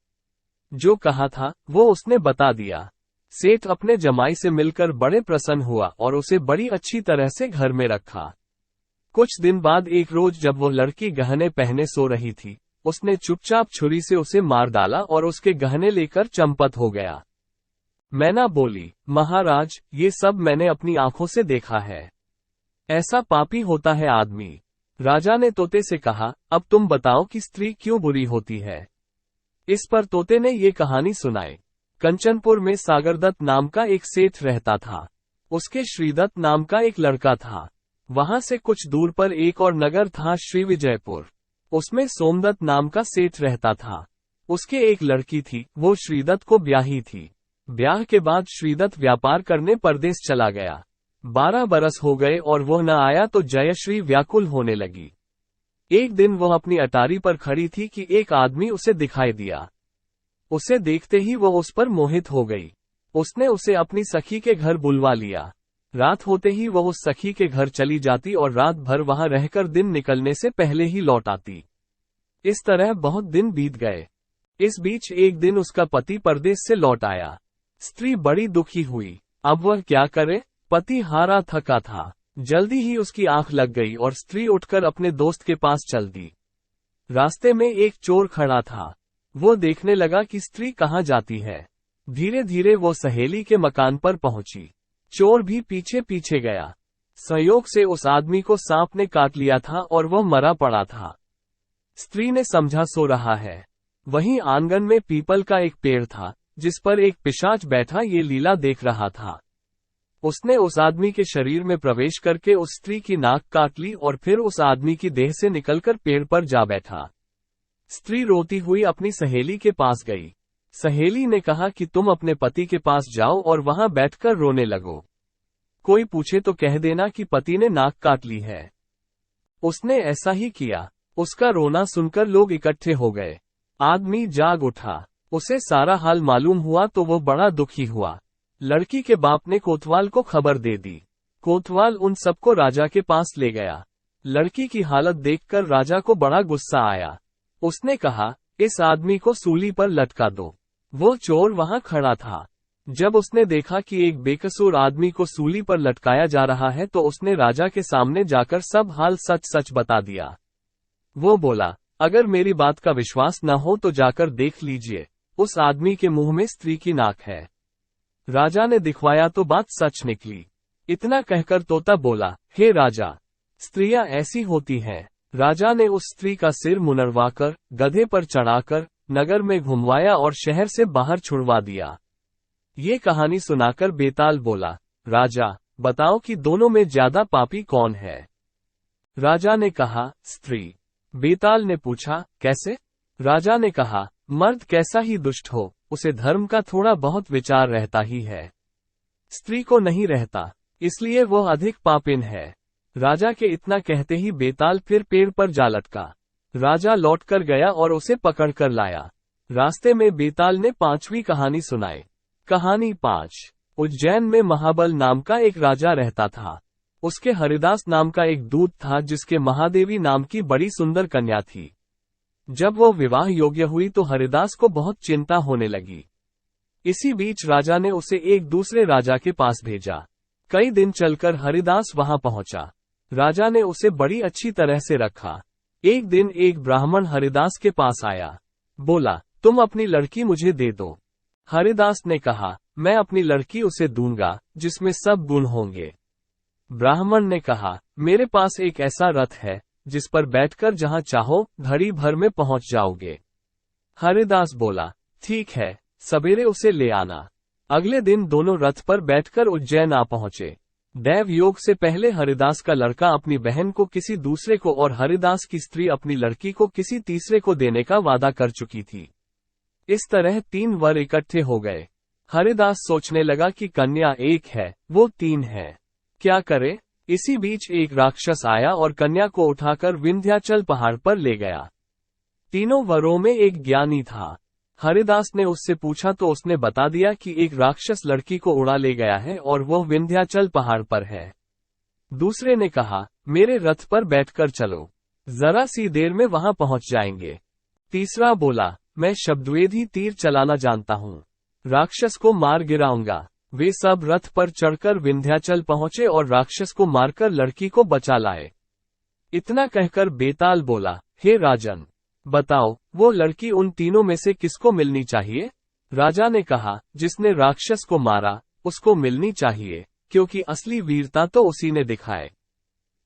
जो कहा था वो उसने बता दिया। सेठ अपने जमाई से मिलकर बड़े प्रसन्न हुआ और उसे बड़ी अच्छी तरह से घर में रखा। कुछ दिन बाद एक रोज जब वो लड़की गहने पहने सो रही थी, उसने चुपचाप छुरी से उसे मार डाला और उसके गहने लेकर चंपत हो गया। मैना बोली, महाराज, ये सब मैंने अपनी आंखों से देखा है। ऐसा पापी होता है आदमी। राजा ने तोते से कहा, अब तुम बताओ कि स्त्री क्यों बुरी होती है। इस पर तोते ने ये कहानी सुनाई। कंचनपुर में सागरदत्त नाम का एक सेठ रहता था। उसके श्रीदत्त नाम का एक लड़का था। वहां से कुछ दूर पर एक और नगर था, श्री विजयपुर। उसमें सोमदत्त नाम का सेठ रहता था। उसके एक लड़की थी, वो श्रीदत्त को ब्याही थी। ब्याह के बाद श्रीदत्त व्यापार करने परदेश चला गया। 12 बरस हो गए और वह न आया तो जयश्री व्याकुल होने लगी। एक दिन वह अपनी अटारी पर खड़ी थी कि एक आदमी उसे दिखाई दिया। उसे देखते ही वह उस पर मोहित हो गई। उसने उसे अपनी सखी के घर बुलवा लिया। रात होते ही वह उस सखी के घर चली जाती और रात भर वहां रहकर दिन निकलने से पहले ही लौट आती। इस तरह बहुत दिन बीत गए। इस बीच एक दिन उसका पति परदेश से लौट आया। स्त्री बड़ी दुखी हुई। अब वह क्या करे? पति हारा थका था। जल्दी ही उसकी आंख लग गई और स्त्री उठकर अपने दोस्त के पास चल दी। रास्ते में एक चोर खड़ा था। वो देखने लगा कि स्त्री कहाँ जाती है। धीरे धीरे वो सहेली के मकान पर पहुंची। चोर भी पीछे पीछे गया। संयोग से उस आदमी को सांप ने काट लिया था और वह मरा पड़ा था। स्त्री ने समझा सो रहा है। वहीं आंगन में पीपल का एक पेड़ था जिस पर एक पिशाच बैठा ये लीला देख रहा था। उसने उस आदमी के शरीर में प्रवेश करके उस स्त्री की नाक काट ली और फिर उस आदमी की देह से निकलकर पेड़ पर जा बैठा। स्त्री रोती हुई अपनी सहेली के पास गई। सहेली ने कहा कि तुम अपने पति के पास जाओ और वहां बैठकर रोने लगो। कोई पूछे तो कह देना कि पति ने नाक काट ली है। उसने ऐसा ही किया। उसका रोना सुनकर लोग इकट्ठे हो गए। आदमी जाग उठा। उसे सारा हाल मालूम हुआ तो वो बड़ा दुखी हुआ। लड़की के बाप ने कोतवाल को खबर दे दी। कोतवाल उन सबको राजा के पास ले गया। लड़की की हालत देखकर राजा को बड़ा गुस्सा आया। उसने कहा, इस आदमी को सूली पर लटका दो। वो चोर वहां खड़ा था। जब उसने देखा कि एक बेकसूर आदमी को सूली पर लटकाया जा रहा है तो उसने राजा के सामने जाकर सब हाल सच सच बता दिया। वो बोला, अगर मेरी बात का विश्वास न हो तो जाकर देख लीजिए, उस आदमी के मुंह में स्त्री की नाक है। राजा ने दिखवाया तो बात सच निकली। इतना कहकर तोता बोला, हे राजा, स्त्रियां ऐसी होती हैं। राजा ने उस स्त्री का सिर मुनरवाकर गधे पर चढ़ाकर नगर में घुमवाया और शहर से बाहर छुड़वा दिया। ये कहानी सुनाकर बेताल बोला, राजा, बताओ कि दोनों में ज्यादा पापी कौन है? राजा ने कहा, स्त्री। बेताल ने पूछा, कैसे? राजा ने कहा, मर्द कैसा ही दुष्ट हो, उसे धर्म का थोड़ा बहुत विचार रहता ही है। स्त्री को नहीं रहता, इसलिए वह अधिक पापिन है। राजा के इतना कहते ही बेताल फिर पेड़ पर जा लटका। राजा लौटकर गया और उसे पकड़कर लाया। रास्ते में बेताल ने 5वीं कहानी सुनाई। कहानी 5। उज्जैन में महाबल नाम का एक राजा रहता था। उसके हरिदास नाम का एक दूत था जिसके महादेवी नाम की बड़ी सुंदर कन्या थी। जब वो विवाह योग्य हुई तो हरिदास को बहुत चिंता होने लगी। इसी बीच राजा ने उसे एक दूसरे राजा के पास भेजा। कई दिन चलकर हरिदास वहां पहुंचा। राजा ने उसे बड़ी अच्छी तरह से रखा। एक दिन एक ब्राह्मण हरिदास के पास आया। बोला, तुम अपनी लड़की मुझे दे दो। हरिदास ने कहा, मैं अपनी लड़की उसे दूंगा जिसमें सब गुण होंगे। ब्राह्मण ने कहा, मेरे पास एक ऐसा रथ है जिस पर बैठकर जहां चाहो घड़ी भर में पहुंच जाओगे। हरिदास बोला, ठीक है, सवेरे उसे ले आना। अगले दिन दोनों रथ पर बैठकर उज्जैन आ पहुंचे। दैव योग से पहले हरिदास का लड़का अपनी बहन को किसी दूसरे को और हरिदास की स्त्री अपनी लड़की को किसी तीसरे को देने का वादा कर चुकी थी। इस तरह 3 वर इकट्ठे हो गए। हरिदास सोचने लगा कि कन्या एक है, वो 3 है, क्या करे? इसी बीच एक राक्षस आया और कन्या को उठाकर विंध्याचल पहाड़ पर ले गया। तीनों वरों में एक ज्ञानी था। हरिदास ने उससे पूछा तो उसने बता दिया कि एक राक्षस लड़की को उड़ा ले गया है और वह विंध्याचल पहाड़ पर है। दूसरे ने कहा, मेरे रथ पर बैठकर चलो, जरा सी देर में वहां पहुंच जाएंगे। तीसरा बोला, मैं शब्दवेदी तीर चलाना जानता हूं, राक्षस को मार गिराऊंगा। वे सब रथ पर चढ़कर विंध्याचल पहुंचे और राक्षस को मारकर लड़की को बचा लाए। इतना कहकर बेताल बोला, हे राजन, बताओ वो लड़की उन तीनों में से किसको मिलनी चाहिए? राजा ने कहा, जिसने राक्षस को मारा उसको मिलनी चाहिए, क्योंकि असली वीरता तो उसी ने दिखाए।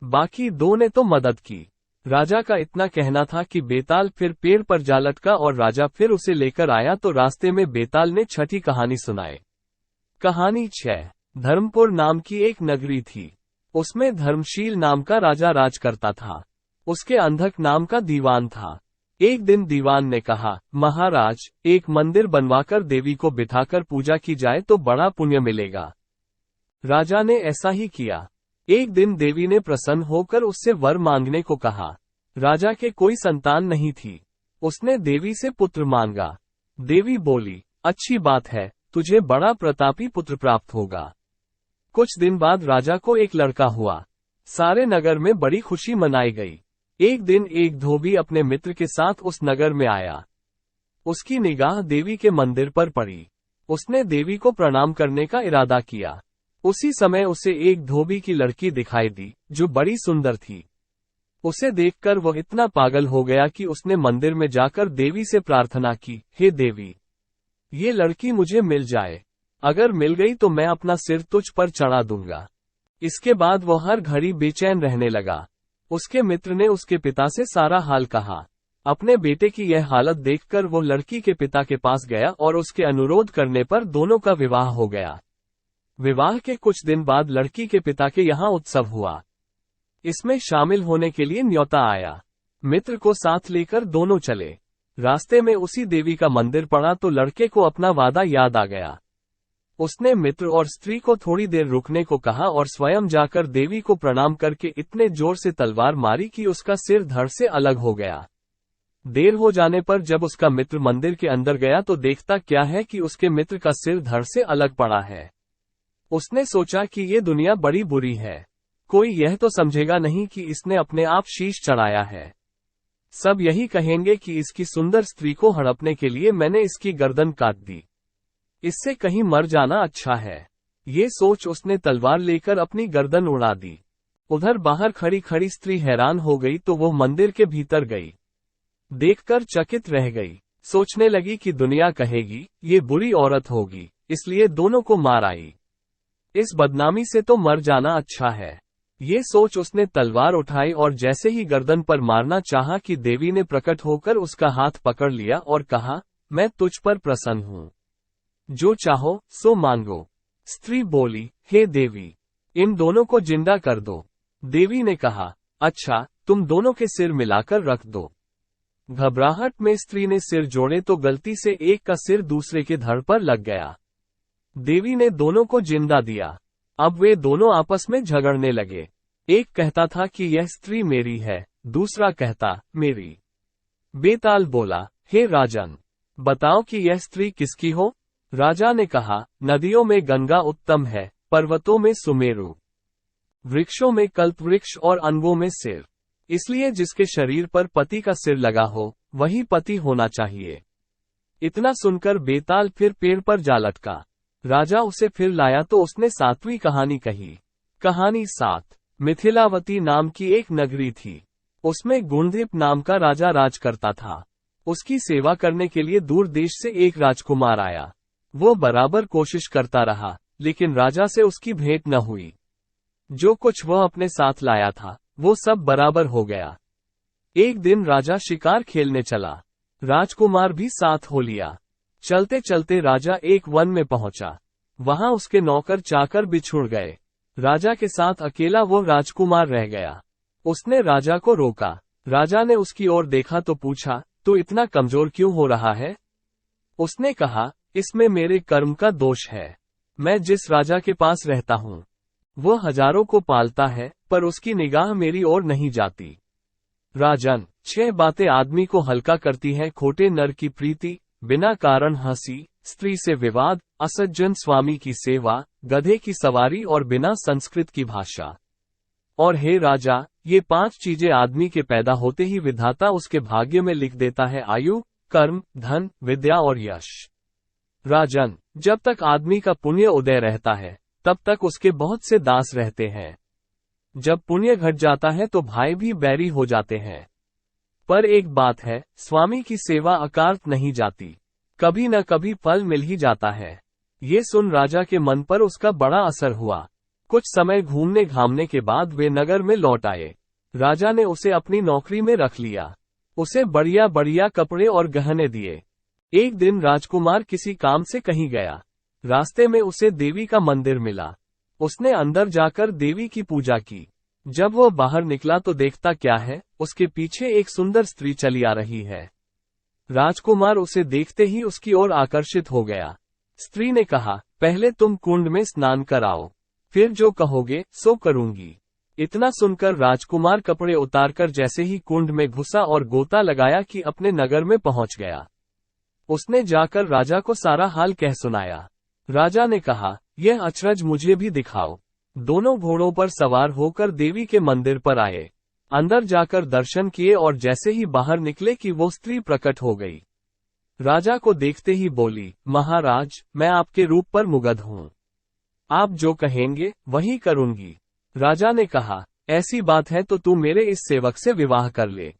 बाकी 2 ने तो मदद की। राजा का इतना कहना था कि बेताल फिर पेड़ पर जा लटका और राजा फिर उसे लेकर आया तो रास्ते में बेताल ने 6ठी कहानी सुनाई। कहानी 6। धर्मपुर नाम की एक नगरी थी। उसमें धर्मशील नाम का राजा राज करता था। उसके अंधक नाम का दीवान था। एक दिन दीवान ने कहा, महाराज, एक मंदिर बनवाकर देवी को बिठाकर पूजा की जाए तो बड़ा पुण्य मिलेगा। राजा ने ऐसा ही किया। एक दिन देवी ने प्रसन्न होकर उससे वर मांगने को कहा। राजा के कोई संतान नहीं थी। उसने देवी से पुत्र मांगा। देवी बोली, अच्छी बात है, तुझे बड़ा प्रतापी पुत्र प्राप्त होगा। कुछ दिन बाद राजा को एक लड़का हुआ। सारे नगर में बड़ी खुशी मनाई गई। एक दिन एक धोबी अपने मित्र के साथ उस नगर में आया। उसकी निगाह देवी के मंदिर पर पड़ी। उसने देवी को प्रणाम करने का इरादा किया। उसी समय उसे एक धोबी की लड़की दिखाई दी, जो बड़ी सुंदर थी। उसे देखकर वह इतना पागल हो गया कि उसने मंदिर में जाकर देवी से प्रार्थना की, हे देवी, ये लड़की मुझे मिल जाए। अगर मिल गई तो मैं अपना सिर तुझ पर चढ़ा दूंगा। इसके बाद वह हर घड़ी बेचैन रहने लगा। उसके मित्र ने उसके पिता से सारा हाल कहा। अपने बेटे की यह हालत देखकर वो लड़की के पिता के पास गया और उसके अनुरोध करने पर दोनों का विवाह हो गया। विवाह के कुछ दिन बाद लड़की के पिता के यहाँ उत्सव हुआ। इसमें शामिल होने के लिए न्योता आया। मित्र को साथ लेकर दोनों चले। रास्ते में उसी देवी का मंदिर पड़ा तो लड़के को अपना वादा याद आ गया। उसने मित्र और स्त्री को थोड़ी देर रुकने को कहा और स्वयं जाकर देवी को प्रणाम करके इतने जोर से तलवार मारी कि उसका सिर धड़ से अलग हो गया। देर हो जाने पर जब उसका मित्र मंदिर के अंदर गया तो देखता क्या है कि उसके मित्र का सिर धड़ से अलग पड़ा है। उसने सोचा कि ये दुनिया बड़ी बुरी है। कोई यह तो समझेगा नहीं कि इसने अपने आप शीश चढ़ाया है। सब यही कहेंगे कि इसकी सुंदर स्त्री को हड़पने के लिए मैंने इसकी गर्दन काट दी। इससे कहीं मर जाना अच्छा है। ये सोच उसने तलवार लेकर अपनी गर्दन उड़ा दी। उधर बाहर खड़ी खड़ी स्त्री हैरान हो गई तो वो मंदिर के भीतर गई। देखकर चकित रह गई। सोचने लगी कि दुनिया कहेगी ये बुरी औरत होगी, इसलिए दोनों को मार आई। इस बदनामी से तो मर जाना अच्छा है। ये सोच उसने तलवार उठाई और जैसे ही गर्दन पर मारना चाहा कि देवी ने प्रकट होकर उसका हाथ पकड़ लिया और कहा, मैं तुझ पर प्रसन्न हूँ, जो चाहो सो मांगो। स्त्री बोली, हे देवी, इन दोनों को जिंदा कर दो। देवी ने कहा, अच्छा, तुम दोनों के सिर मिलाकर रख दो। घबराहट में स्त्री ने सिर जोड़े तो गलती से एक का सिर दूसरे के धड़ पर लग गया। देवी ने दोनों को जिंदा दिया। अब वे दोनों आपस में झगड़ने लगे। एक कहता था कि यह स्त्री मेरी है, दूसरा कहता मेरी। बेताल बोला, हे राजन, बताओ कि यह स्त्री किसकी हो। राजा ने कहा, नदियों में गंगा उत्तम है, पर्वतों में सुमेरु, वृक्षों में कल्पवृक्ष और अनवों में सिर। इसलिए जिसके शरीर पर पति का सिर लगा हो वही पति होना चाहिए। इतना सुनकर बेताल फिर पेड़ पर जा लटका। राजा उसे फिर लाया तो उसने 7वीं कहानी कही। कहानी 7। मिथिलावती नाम की एक नगरी थी। उसमें गुणदीप नाम का राजा राज करता था। उसकी सेवा करने के लिए दूर देश से एक राजकुमार आया। वो बराबर कोशिश करता रहा, लेकिन राजा से उसकी भेंट न हुई। जो कुछ वह अपने साथ लाया था वो सब बराबर हो गया। एक दिन राजा शिकार खेलने चला। राजकुमार भी साथ हो लिया। चलते चलते राजा एक वन में पहुंचा। वहां उसके नौकर चाकर बिछुड़ गए। राजा के साथ अकेला वो राजकुमार रह गया। उसने राजा को रोका। राजा ने उसकी ओर देखा तो पूछा, तू इतना कमजोर क्यों हो रहा है? उसने कहा, इसमें मेरे कर्म का दोष है। मैं जिस राजा के पास रहता हूँ वो हजारों को पालता है, पर उसकी निगाह मेरी ओर नहीं जाती। राजन, 6 बातें आदमी को हल्का करती हैं। खोटे नर की प्रीति, बिना कारण हंसी, स्त्री से विवाद, असज्जन स्वामी की सेवा, गधे की सवारी और बिना संस्कृत की भाषा। और हे राजा, ये 5 चीजें आदमी के पैदा होते ही विधाता उसके भाग्य में लिख देता है आयु, कर्म, धन, विद्या और यश। राजन, जब तक आदमी का पुण्य उदय रहता है तब तक उसके बहुत से दास रहते हैं। जब पुण्य घट जाता है तो भाई भी बैरी हो जाते हैं। पर एक बात है, स्वामी की सेवा अकार्त नहीं जाती, कभी न कभी फल मिल ही जाता है। ये सुन राजा के मन पर उसका बड़ा असर हुआ। कुछ समय घूमने घामने के बाद वे नगर में लौट आए। राजा ने उसे अपनी नौकरी में रख लिया। उसे बढ़िया बढ़िया कपड़े और गहने दिए। एक दिन राजकुमार किसी काम से कहीं गया। रास्ते में उसे देवी का मंदिर मिला। उसने अंदर जाकर देवी की पूजा की। जब वो बाहर निकला तो देखता क्या है, उसके पीछे एक सुंदर स्त्री चली आ रही है। राजकुमार उसे देखते ही उसकी ओर आकर्षित हो गया। स्त्री ने कहा, पहले तुम कुंड में स्नान कराओ, फिर जो कहोगे सो करूंगी। इतना सुनकर राजकुमार कपड़े उतारकर जैसे ही कुंड में घुसा और गोता लगाया कि अपने नगर में पहुंच गया। उसने जाकर राजा को सारा हाल कह सुनाया। राजा ने कहा, यह अचरज मुझे भी दिखाओ। दोनों घोड़ों पर सवार होकर देवी के मंदिर पर आए। अंदर जाकर दर्शन किए और जैसे ही बाहर निकले कि वो स्त्री प्रकट हो गई। राजा को देखते ही बोली, महाराज, मैं आपके रूप पर मुग्ध हूँ। आप जो कहेंगे वही करूंगी। राजा ने कहा, ऐसी बात है तो तू मेरे इस सेवक से विवाह कर ले।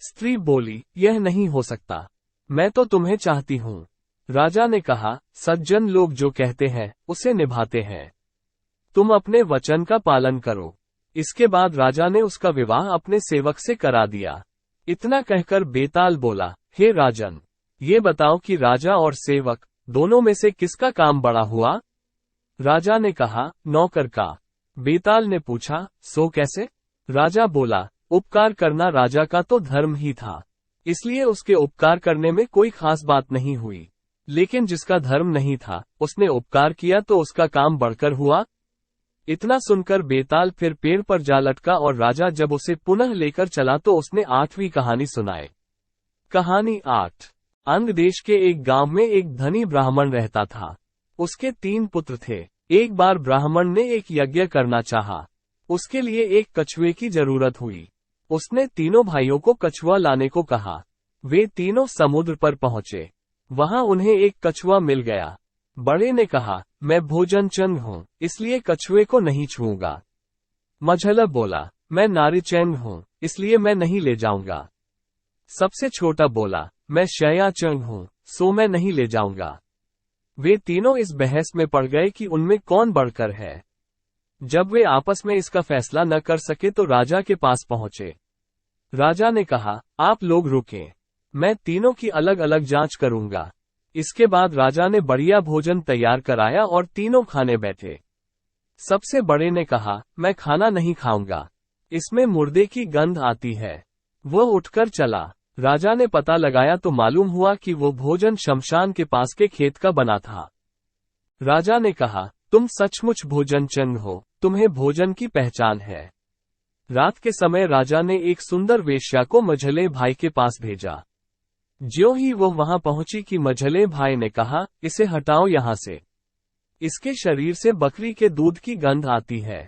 स्त्री बोली, यह नहीं हो सकता, मैं तो तुम्हें चाहती हूँ। राजा ने कहा, सज्जन लोग जो कहते हैं उसे निभाते हैं। तुम अपने वचन का पालन करो। इसके बाद राजा ने उसका विवाह अपने सेवक से करा दिया। इतना कहकर बेताल बोला, हे राजन, ये बताओ कि राजा और सेवक दोनों में से किसका काम बड़ा हुआ? राजा ने कहा, नौकर का। बेताल ने पूछा, सो कैसे? राजा बोला, उपकार करना राजा का तो धर्म ही था, इसलिए उसके उपकार करने में कोई खास बात नहीं हुई। लेकिन जिसका धर्म नहीं था उसने उपकार किया तो उसका काम बढ़कर हुआ। इतना सुनकर बेताल फिर पेड़ पर जा लटका और राजा जब उसे पुनः लेकर चला तो उसने 8वीं कहानी सुनाई। कहानी 8। अंग देश के एक गांव में एक धनी ब्राह्मण रहता था। उसके 3 पुत्र थे। एक बार ब्राह्मण ने एक यज्ञ करना चाहा। उसके लिए एक कछुए की जरूरत हुई। उसने तीनों भाइयों को कछुआ लाने को कहा। वे तीनों समुद्र पर पहुंचे। वहां उन्हें एक कछुआ मिल गया। बड़े ने कहा, मैं भोजन चंग हूँ, इसलिए कछुए को नहीं छूऊंगा। मझला बोला, मैं नारीचंग हूँ, इसलिए मैं नहीं ले जाऊंगा। सबसे छोटा बोला, मैं शयाचंग हूँ, सो मैं नहीं ले जाऊंगा। वे तीनों इस बहस में पड़ गए कि उनमें कौन बढ़कर है। जब वे आपस में इसका फैसला न कर सके तो राजा के पास पहुंचे। राजा ने कहा, आप लोग रुकें, मैं तीनों की अलग अलग जांच करूंगा। इसके बाद राजा ने बढ़िया भोजन तैयार कराया और तीनों खाने बैठे। सबसे बड़े ने कहा, मैं खाना नहीं खाऊंगा, इसमें मुर्दे की गंध आती है। वह उठकर चला। राजा ने पता लगाया तो मालूम हुआ कि वो भोजन शमशान के पास के खेत का बना था। राजा ने कहा, तुम सचमुच भोजन चंग हो, तुम्हें भोजन की पहचान है। रात के समय राजा ने एक सुंदर वेश्या को मझले भाई के पास भेजा। ज्यों ही वो वहां पहुंची कि मझले भाई ने कहा, इसे हटाओ यहां से, इसके शरीर से बकरी के दूध की गंध आती है।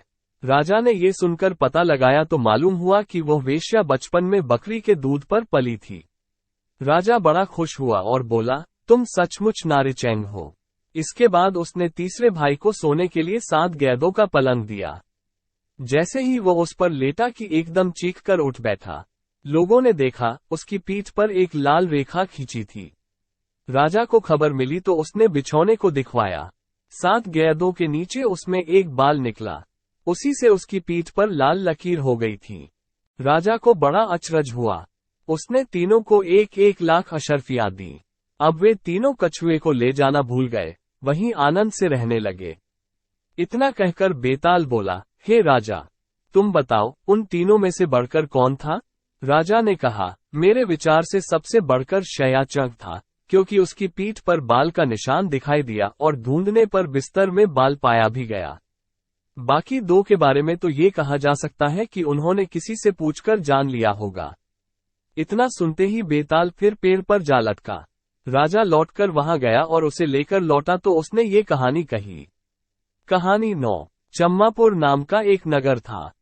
राजा ने ये सुनकर पता लगाया तो मालूम हुआ कि वह वेश्या बचपन में बकरी के दूध पर पली थी। राजा बड़ा खुश हुआ और बोला, तुम सचमुच नारीचंग हो। इसके बाद उसने तीसरे भाई को सोने के लिए 7 गैदों का पलंग दिया। जैसे ही वो उस पर लेटा कि एकदम चीखकर उठ बैठा। लोगों ने देखा, उसकी पीठ पर एक लाल रेखा खींची थी। राजा को खबर मिली तो उसने बिछौने को दिखवाया। 7 गैदों के नीचे उसमें एक बाल निकला। उसी से उसकी पीठ पर लाल लकीर हो गई थी। राजा को बड़ा अचरज हुआ। उसने तीनों को 1-1 लाख अशर्फियां दी। अब वे तीनों कछुए को ले जाना भूल गए, वहीं आनंद से रहने लगे। इतना कहकर बेताल बोला, हे राजा, तुम बताओ, उन तीनों में से बढ़कर कौन था? राजा ने कहा, मेरे विचार से सबसे बढ़कर शयाचंग था, क्योंकि उसकी पीठ पर बाल का निशान दिखाई दिया और ढूंढने पर बिस्तर में बाल पाया भी गया। बाकी 2 के बारे में तो ये कहा जा सकता है कि उन्होंने किसी से पूछकर जान लिया होगा। इतना सुनते ही बेताल फिर पेड़ पर जा लटका। राजा लौटकर वहां गया और उसे लेकर लौटा तो उसने ये कहानी कही। कहानी 9। चम्मापुर नाम का एक नगर था,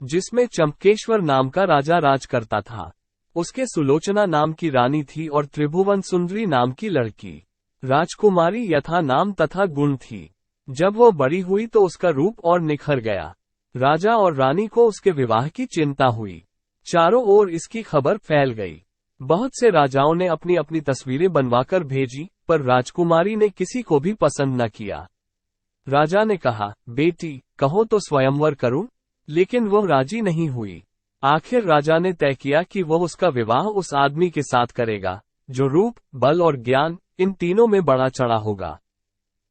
जिसमें चंपकेश्वर नाम का राजा राज करता था। उसके सुलोचना नाम की रानी थी और त्रिभुवन सुंदरी नाम की लड़की, राजकुमारी यथा नाम तथा गुण थी। जब वो बड़ी हुई तो उसका रूप और निखर गया। राजा और रानी को उसके विवाह की चिंता हुई। चारों ओर इसकी खबर फैल गई। बहुत से राजाओं ने अपनी अपनी तस्वीरें बनवाकर भेजी, पर राजकुमारी ने किसी को भी पसंद न किया। राजा ने कहा, बेटी, कहो तो स्वयंवर करूं? लेकिन वह राजी नहीं हुई। आखिर राजा ने तय किया कि वह उसका विवाह उस आदमी के साथ करेगा, जो रूप, बल और ज्ञान इन तीनों में बड़ा चढ़ा होगा।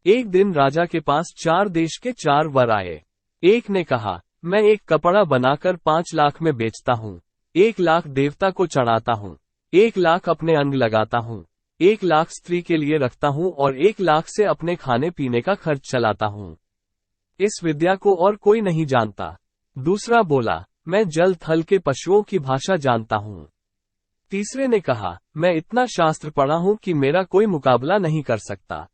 एक दिन राजा के पास 4 देश के 4 वर आए। एक ने कहा, मैं एक कपड़ा बनाकर 5 लाख में बेचता हूँ, 1 लाख देवता को चढ़ाता हूँ, 1 लाख अपने अंग लगाता हूँ, 1 लाख स्त्री के लिए रखता हूँ और 1 लाख से अपने खाने पीने का खर्च चलाता हूँ। इस विद्या को और कोई नहीं जानता। दूसरा बोला, मैं जल थल के पशुओं की भाषा जानता हूँ। तीसरे ने कहा, मैं इतना शास्त्र पढ़ा हूँ कि मेरा कोई मुकाबला नहीं कर सकता।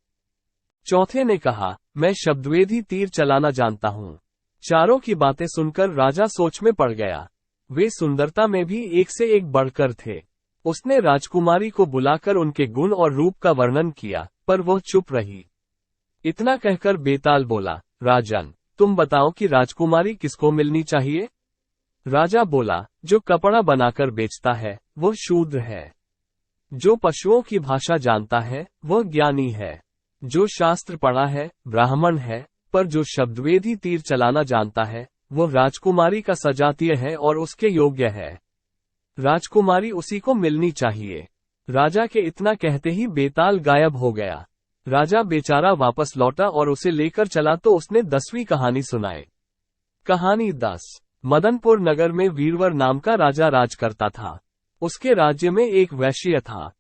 चौथे ने कहा, मैं शब्दवेदी तीर चलाना जानता हूँ। चारों की बातें सुनकर राजा सोच में पड़ गया। वे सुंदरता में भी एक से एक बढ़कर थे। उसने राजकुमारी को बुलाकर उनके गुण और रूप का वर्णन किया, पर वह चुप रही। इतना कहकर बेताल बोला, राजन, तुम बताओ कि राजकुमारी किसको मिलनी चाहिए? राजा बोला, जो कपड़ा बनाकर बेचता है वह शूद्र है। जो पशुओं की भाषा जानता है वह ज्ञानी है। जो शास्त्र पढ़ा है ब्राह्मण है, पर जो शब्दवेदी तीर चलाना जानता है वह राजकुमारी का सजातीय है और उसके योग्य है। राजकुमारी उसी को मिलनी चाहिए। राजा के इतना कहते ही बेताल गायब हो गया। राजा बेचारा वापस लौटा और उसे लेकर चला तो उसने 10वीं कहानी सुनाई। कहानी 10। मदनपुर नगर में वीरवर नाम का राजा राज करता था। उसके राज्य में एक वैश्य था,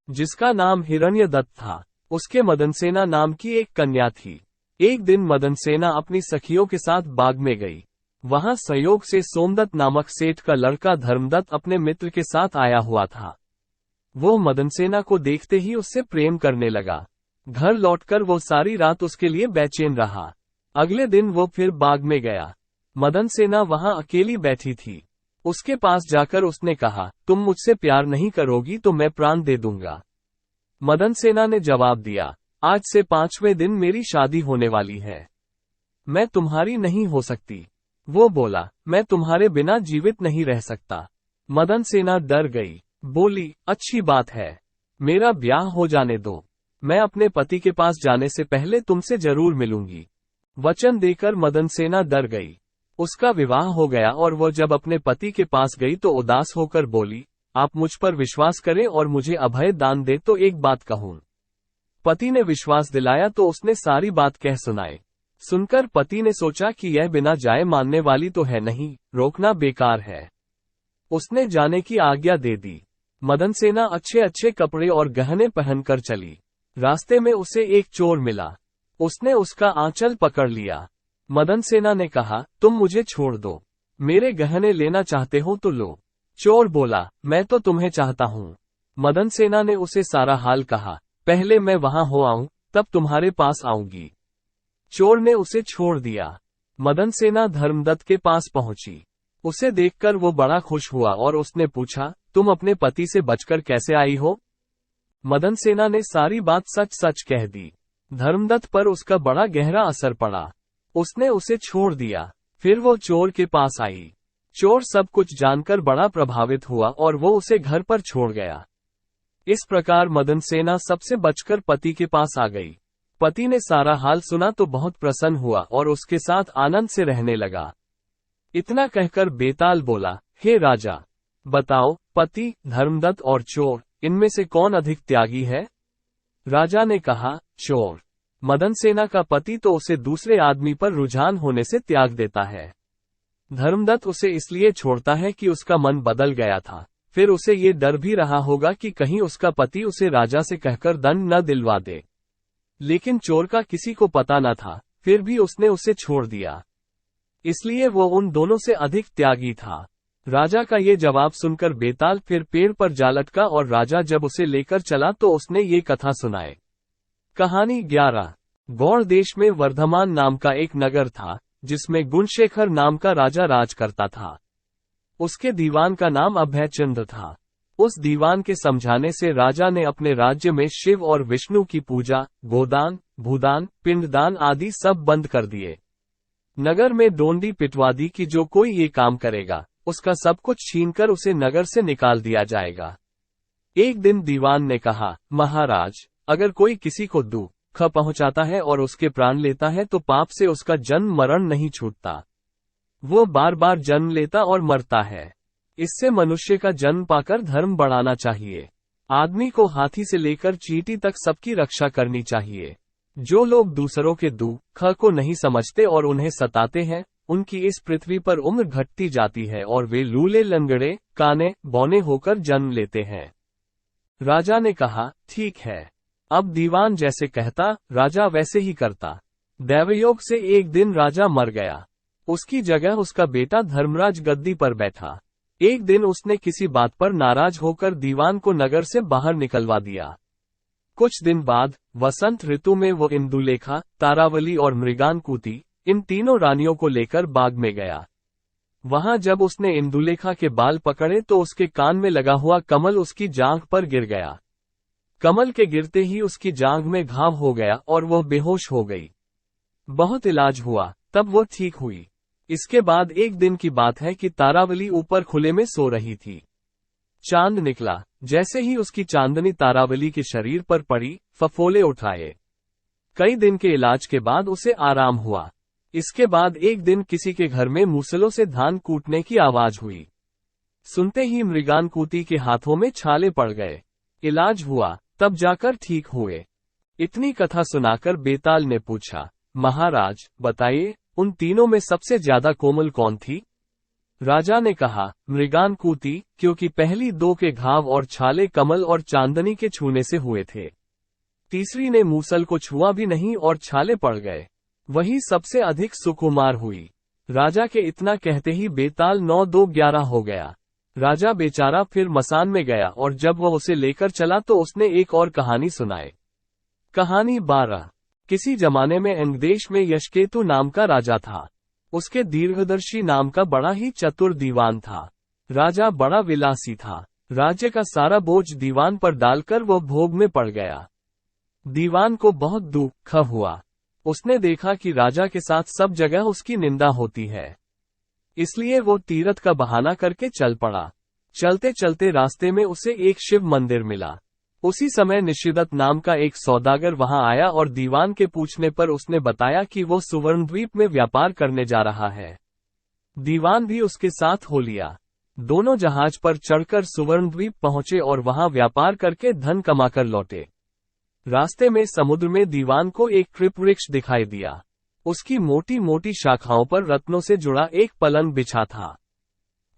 जिसका नाम हिरण्यदत्त था। उसके मदनसेना नाम की एक कन्या थी। एक दिन मदनसेना अपनी सखियों के साथ बाग में गई। वहां संयोग से सोमदत्त नामक सेठ का लड़का धर्मदत्त अपने मित्र के साथ आया हुआ था। वो मदनसेना को देखते ही उससे प्रेम करने लगा। घर लौटकर वो सारी रात उसके लिए बेचैन रहा। अगले दिन वो फिर बाग में गया। मदनसेना वहां अकेली बैठी थी। उसके पास जाकर उसने कहा, तुम मुझसे प्यार नहीं करोगी तो मैं प्राण दे दूंगा। मदनसेना ने जवाब दिया, आज से 5वें दिन मेरी शादी होने वाली है। मैं तुम्हारी नहीं हो सकती। वो बोला, मैं तुम्हारे बिना जीवित नहीं रह सकता। मदनसेना डर गई, बोली, अच्छी बात है, मेरा ब्याह हो जाने दो। मैं अपने पति के पास जाने से पहले तुमसे जरूर मिलूंगी। वचन देकर मदनसेना डर गई। उसका विवाह हो गया और वह जब अपने पति के पास गई तो उदास होकर बोली, आप मुझ पर विश्वास करें और मुझे अभय दान दे तो एक बात कहूं। पति ने विश्वास दिलाया तो उसने सारी बात कह सुनाई। सुनकर पति ने सोचा कि यह बिना जाए मानने वाली तो है नहीं, रोकना बेकार है। उसने जाने की आज्ञा दे दी। मदनसेना अच्छे अच्छे कपड़े और गहने पहनकर चली। रास्ते में उसे एक चोर मिला। उसने उसका आंचल पकड़ लिया। मदनसेना ने कहा, तुम मुझे छोड़ दो, मेरे गहने लेना चाहते हो तो लो। चोर बोला, मैं तो तुम्हें चाहता हूँ। मदनसेना ने उसे सारा हाल कहा, पहले मैं वहां हो आऊं तब तुम्हारे पास आऊंगी। चोर ने उसे छोड़ दिया। मदनसेना धर्मदत्त के पास पहुंची। उसे देखकर वो बड़ा खुश हुआ और उसने पूछा, तुम अपने पति से बचकर कैसे आई हो? मदनसेना ने सारी बात सच सच कह दी। धर्मदत्त पर उसका बड़ा गहरा असर पड़ा। उसने उसे छोड़ दिया। फिर वो चोर के पास आई। चोर सब कुछ जानकर बड़ा प्रभावित हुआ और वो उसे घर पर छोड़ गया। इस प्रकार मदनसेना सबसे बचकर पति के पास आ गई। पति ने सारा हाल सुना तो बहुत प्रसन्न हुआ और उसके साथ आनंद से रहने लगा। इतना कहकर बेताल बोला, हे राजा, बताओ, पति, धर्मदत्त और चोर, इनमें से कौन अधिक त्यागी है? राजा ने कहा, चोर। मदनसेना का पति तो उसे दूसरे आदमी पर रुझान होने से त्याग देता है। धर्मदत्त उसे इसलिए छोड़ता है कि उसका मन बदल गया था। फिर उसे ये डर भी रहा होगा कि कहीं उसका पति उसे राजा से कहकर दंड न दिलवा दे। लेकिन चोर का किसी को पता न था, फिर भी उसने उसे छोड़ दिया। इसलिए वो उन दोनों से अधिक त्यागी था। राजा का ये जवाब सुनकर बेताल फिर पेड़ पर जा लटका और राजा जब उसे लेकर चला तो उसने ये कथा सुनाई। कहानी 11। गौड़ देश में वर्धमान नाम का एक नगर था, जिसमें गुणशेखर नाम का राजा राज करता था। उसके दीवान का नाम अभयचंद्र था। उस दीवान के समझाने से राजा ने अपने राज्य में शिव और विष्णु की पूजा, गोदान, भूदान, पिंडदान आदि सब बंद कर दिए। नगर में डोंडी पिटवा दी कि जो कोई ये काम करेगा, उसका सब कुछ छीनकर उसे नगर से निकाल दिया जाएगा। एक दिन दीवान ने कहा, महाराज, अगर कोई किसी को दुख पहुंचाता है और उसके प्राण लेता है तो पाप से उसका जन्म मरण नहीं छूटता। वो बार बार जन्म लेता और मरता है। इससे मनुष्य का जन्म पाकर धर्म बढ़ाना चाहिए। आदमी को हाथी से लेकर चींटी तक सबकी रक्षा करनी चाहिए। जो लोग दूसरों के दुख को नहीं समझते और उन्हें सताते हैं, उनकी इस पृथ्वी पर उम्र घटती जाती है और वे लूले, लंगड़े, काने, बौने होकर जन्म लेते हैं। राजा ने कहा, ठीक है। अब दीवान जैसे कहता, राजा वैसे ही करता। दैवयोग से एक दिन राजा मर गया। उसकी जगह उसका बेटा धर्मराज गद्दी पर बैठा। एक दिन उसने किसी बात पर नाराज होकर दीवान को नगर से बाहर निकलवा दिया। कुछ दिन बाद वसंत ऋतु में वो इंदुलेखा, तारावली और मृगानकुति, इन तीनों रानियों को लेकर बाग में गया। वहां जब उसने इंदुलेखा के बाल पकड़े तो उसके कान में लगा हुआ कमल उसकी जांघ पर गिर गया। कमल के गिरते ही उसकी जांघ में घाव हो गया और वह बेहोश हो गई। बहुत इलाज हुआ, तब वो ठीक हुई। इसके बाद एक दिन की बात है कि तारावली ऊपर खुले में सो रही थी। चांद निकला। जैसे ही उसकी चांदनी तारावली के शरीर पर पड़ी, फफोले उठाए। कई दिन के इलाज के बाद उसे आराम हुआ। इसके बाद एक दिन किसी के घर में मूसलों से धान कूटने की आवाज हुई। सुनते ही मृगानकुति के हाथों में छाले पड़ गए। इलाज हुआ, तब जाकर ठीक हुए। इतनी कथा सुनाकर बेताल ने पूछा, महाराज बताइए, उन तीनों में सबसे ज्यादा कोमल कौन थी? राजा ने कहा, मृगानकुति, क्योंकि पहली दो के घाव और छाले कमल और चांदनी के छूने से हुए थे। तीसरी ने मूसल को छुआ भी नहीं और छाले पड़ गए। वही सबसे अधिक सुकुमार हुई। राजा के इतना कहते ही बेताल 9-2-11 हो गया। राजा बेचारा फिर मसान में गया और जब वह उसे लेकर चला तो उसने एक और कहानी सुनाई। कहानी 12। किसी जमाने में अंगदेश में यशकेतु नाम का राजा था। उसके दीर्घदर्शी नाम का बड़ा ही चतुर दीवान था। राजा बड़ा विलासी था। राज्य का सारा बोझ दीवान पर डालकर वह भोग में पड़ गया। दीवान को बहुत दुख हुआ। उसने देखा कि राजा के साथ सब जगह उसकी निंदा होती है। इसलिए वो तीरथ का बहाना करके चल पड़ा। चलते चलते रास्ते में उसे एक शिव मंदिर मिला। उसी समय निशिदत नाम का एक सौदागर वहां आया और दीवान के पूछने पर उसने बताया कि वो सुवर्णद्वीप में व्यापार करने जा रहा है। दीवान भी उसके साथ हो लिया। दोनों जहाज पर चढ़कर सुवर्णद्वीप पहुंचे और वहां व्यापार करके धन कमाकर लौटे। रास्ते में समुद्र में दीवान को एक कृपवृक्ष दिखाई दिया। उसकी मोटी मोटी शाखाओं पर रत्नों से जुड़ा एक पलंग बिछा था।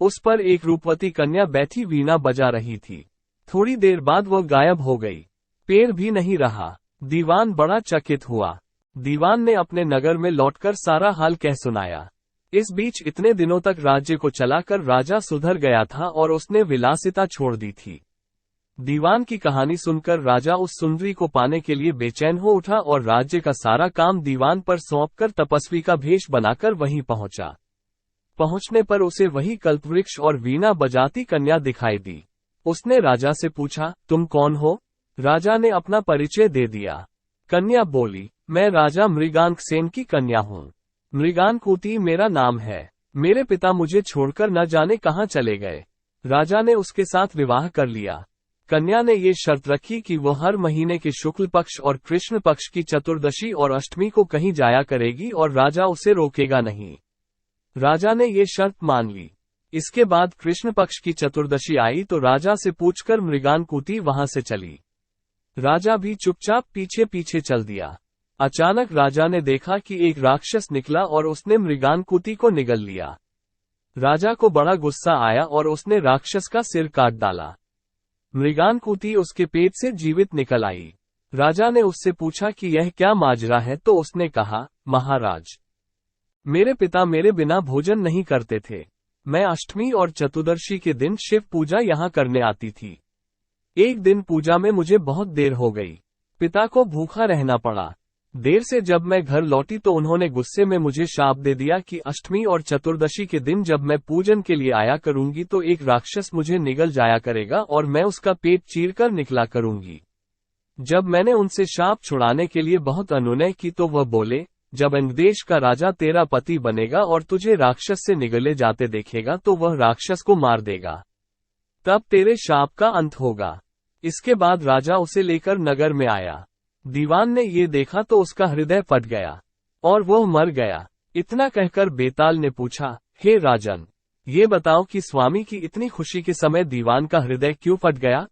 उस पर एक रूपवती कन्या बैठी वीणा बजा रही थी। थोड़ी देर बाद वह गायब हो गई। पेड़ भी नहीं रहा। दीवान बड़ा चकित हुआ। दीवान ने अपने नगर में लौटकर सारा हाल कह सुनाया। इस बीच इतने दिनों तक राज्य को चलाकर राजा सुधर गया था और उसने विलासिता छोड़ दी थी। दीवान की कहानी सुनकर राजा उस सुंदरी को पाने के लिए बेचैन हो उठा और राज्य का सारा काम दीवान पर सौंपकर तपस्वी का भेष बनाकर वहीं पहुंचा। पहुंचने पर उसे वही कल्पवृक्ष और वीणा बजाती कन्या दिखाई दी। उसने राजा से पूछा, तुम कौन हो? राजा ने अपना परिचय दे दिया। कन्या बोली, मैं राजा मृगांकसेन की कन्या हूँ। मृगानकुति मेरा नाम है। मेरे पिता मुझे छोड़कर न जाने कहाँ चले गए। राजा ने उसके साथ विवाह कर लिया। कन्या ने ये शर्त रखी कि वो हर महीने के शुक्ल पक्ष और कृष्ण पक्ष की चतुर्दशी और अष्टमी को कहीं जाया करेगी और राजा उसे रोकेगा नहीं। राजा ने ये शर्त मान ली। इसके बाद कृष्ण पक्ष की चतुर्दशी आई तो राजा से पूछकर मृगानकुति वहां से चली। राजा भी चुपचाप पीछे पीछे चल दिया। अचानक राजा ने देखा कि एक राक्षस निकला और उसने मृगानकुति को निगल लिया। राजा को बड़ा गुस्सा आया और उसने राक्षस का सिर काट डाला। मृगानकुति उसके पेट से जीवित निकल आई। राजा ने उससे पूछा कि यह क्या माजरा है तो उसने कहा, महाराज, मेरे पिता मेरे बिना भोजन नहीं करते थे। मैं अष्टमी और चतुर्दशी के दिन शिव पूजा यहाँ करने आती थी। एक दिन पूजा में मुझे बहुत देर हो गई। पिता को भूखा रहना पड़ा। देर से जब मैं घर लौटी तो उन्होंने गुस्से में मुझे शाप दे दिया कि अष्टमी और चतुर्दशी के दिन जब मैं पूजन के लिए आया करूंगी तो एक राक्षस मुझे निगल जाया करेगा और मैं उसका पेट चीरकर निकला करूंगी। जब मैंने उनसे शाप छुड़ाने के लिए बहुत अनुनय की तो वह बोले, जब अंगदेश का राजा तेरा पति बनेगा और तुझे राक्षस से निगले जाते देखेगा तो वह राक्षस को मार देगा। तब तेरे शाप का अंत होगा। इसके बाद राजा उसे लेकर नगर में आया। दीवान ने ये देखा तो उसका हृदय फट गया और वह मर गया। इतना कहकर बेताल ने पूछा, हे राजन, ये बताओ कि स्वामी की इतनी खुशी के समय दीवान का हृदय क्यों फट गया?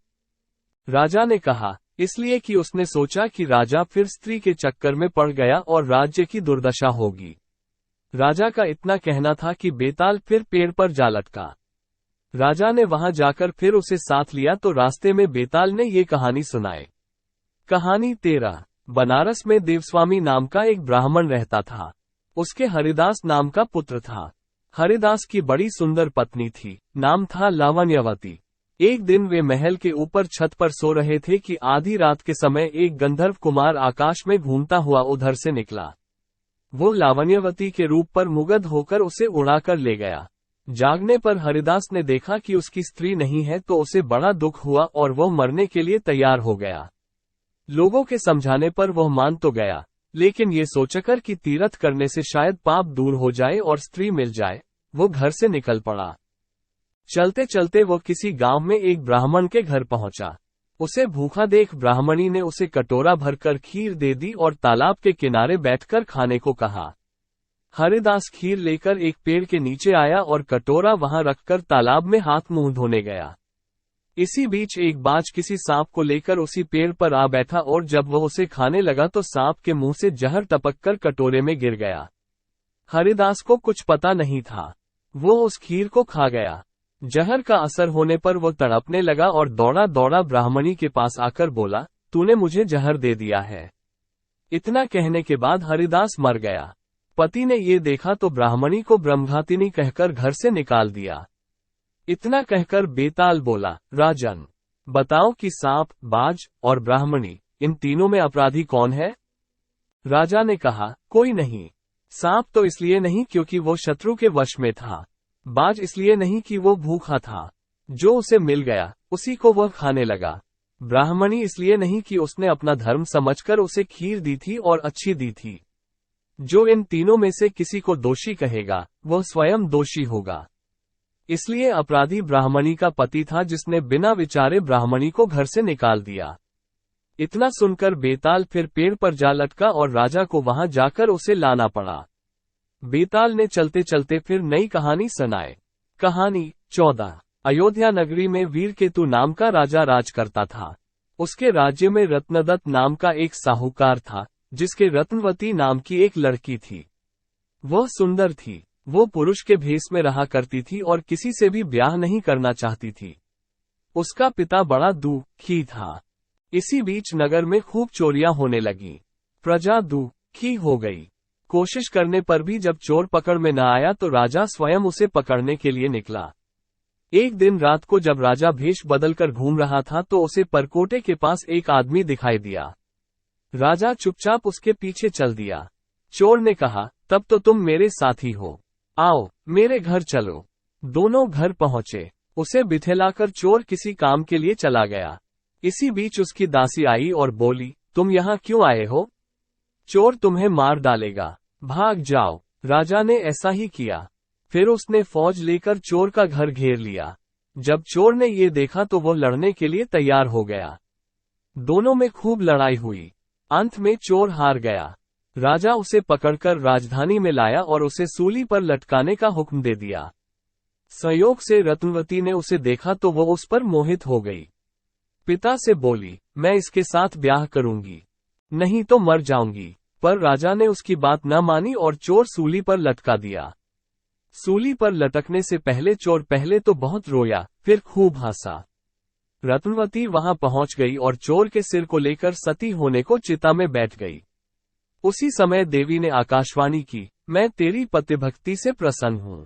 राजा ने कहा, इसलिए कि उसने सोचा कि राजा फिर स्त्री के चक्कर में पड़ गया और राज्य की दुर्दशा होगी। राजा का इतना कहना था कि बेताल फिर पेड़ पर जा लटका। राजा ने वहां जाकर फिर उसे साथ लिया तो रास्ते में बेताल ने ये कहानी सुनाई। कहानी 13। बनारस में देवस्वामी नाम का एक ब्राह्मण रहता था। उसके हरिदास नाम का पुत्र था। हरिदास की बड़ी सुंदर पत्नी थी, नाम था लावण्यवती। एक दिन वे महल के ऊपर छत पर सो रहे थे कि आधी रात के समय एक गंधर्व कुमार आकाश में घूमता हुआ उधर से निकला। वो लावण्यवती के रूप पर मुग्ध होकर उसे उड़ाकर ले गया। जागने पर हरिदास ने देखा कि उसकी स्त्री नहीं है तो उसे बड़ा दुख हुआ और वह मरने के लिए तैयार हो गया। लोगों के समझाने पर वह मान तो गया, लेकिन ये सोचकर कि तीर्थ करने से शायद पाप दूर हो जाए और स्त्री मिल जाए, वो घर से निकल पड़ा। चलते चलते वो किसी गांव में एक ब्राह्मण के घर पहुंचा। उसे भूखा देख ब्राह्मणी ने उसे कटोरा भरकर खीर दे दी और तालाब के किनारे बैठकर खाने को कहा। हरिदास खीर लेकर एक पेड़ के नीचे आया और कटोरा वहां रखकर तालाब में हाथ मुंह धोने गया। इसी बीच एक बाज किसी सांप को लेकर उसी पेड़ पर आ बैठा और जब वह उसे खाने लगा तो सांप के मुंह से जहर टपककर कटोरे में गिर गया। हरिदास को कुछ पता नहीं था, वो उस खीर को खा गया। जहर का असर होने पर वो तड़पने लगा और दौड़ा दौड़ा ब्राह्मणी के पास आकर बोला, तूने मुझे जहर दे दिया है। इतना कहने के बाद हरिदास मर गया। पति ने ये देखा तो ब्राह्मणी को ब्रह्मघातिनी कहकर घर से निकाल दिया। इतना कहकर बेताल बोला, राजन, बताओ कि सांप, बाज और ब्राह्मणी, इन तीनों में अपराधी कौन है? राजा ने कहा, कोई नहीं। सांप तो इसलिए नहीं क्योंकि वो शत्रु के वश में था। बाज इसलिए नहीं कि वो भूखा था, जो उसे मिल गया उसी को वह खाने लगा। ब्राह्मणी इसलिए नहीं कि उसने अपना धर्म समझकर उसे खीर दी थी और अच्छी दी थी। जो इन तीनों में से किसी को दोषी कहेगा, वह स्वयं दोषी होगा। इसलिए अपराधी ब्राह्मणी का पति था जिसने बिना विचारे ब्राह्मणी को घर से निकाल दिया। इतना सुनकर बेताल फिर पेड़ पर जा लटका और राजा को वहां जाकर उसे लाना पड़ा। बेताल ने चलते चलते फिर नई कहानी सुनाए। कहानी 14। अयोध्या नगरी में वीरकेतु नाम का राजा राज करता था। उसके राज्य में रत्नदत्त नाम का एक साहूकार था, जिसके रत्नवती नाम की एक लड़की थी। वह सुंदर थी। वो पुरुष के भेष में रहा करती थी और किसी से भी ब्याह नहीं करना चाहती थी। उसका पिता बड़ा दुखी था। इसी बीच नगर में खूब चोरियां होने लगी। प्रजा दुखी हो गई। कोशिश करने पर भी जब चोर पकड़ में न आया तो राजा स्वयं उसे पकड़ने के लिए निकला। एक दिन रात को जब राजा भेष बदलकर घूम रहा था तो उसे परकोटे के पास एक आदमी दिखाई दिया। राजा चुपचाप उसके पीछे चल दिया। चोर ने कहा, तब तो तुम मेरे साथी हो, आओ मेरे घर चलो। दोनों घर पहुंचे। उसे बिठलाकर चोर किसी काम के लिए चला गया। इसी बीच उसकी दासी आई और बोली, तुम यहाँ क्यों आए हो? चोर तुम्हें मार डालेगा, भाग जाओ। राजा ने ऐसा ही किया। फिर उसने फौज लेकर चोर का घर घेर लिया। जब चोर ने ये देखा तो वो लड़ने के लिए तैयार हो गया। दोनों में खूब लड़ाई हुई। अंत में चोर हार गया। राजा उसे पकड़कर राजधानी में लाया और उसे सूली पर लटकाने का हुक्म दे दिया। संयोग से रत्नवती ने उसे देखा तो वो उस पर मोहित हो गई। पिता से बोली, मैं इसके साथ ब्याह करूंगी, नहीं तो मर जाऊंगी। पर राजा ने उसकी बात न मानी और चोर सूली पर लटका दिया। सूली पर लटकने से पहले चोर पहले तो बहुत रोया, फिर खूब हंसा। रत्नवती वहां पहुंच गई और चोर के सिर को लेकर सती होने को चिता में बैठ गई। उसी समय देवी ने आकाशवाणी की, मैं तेरी पतिभक्ति से प्रसन्न हूँ,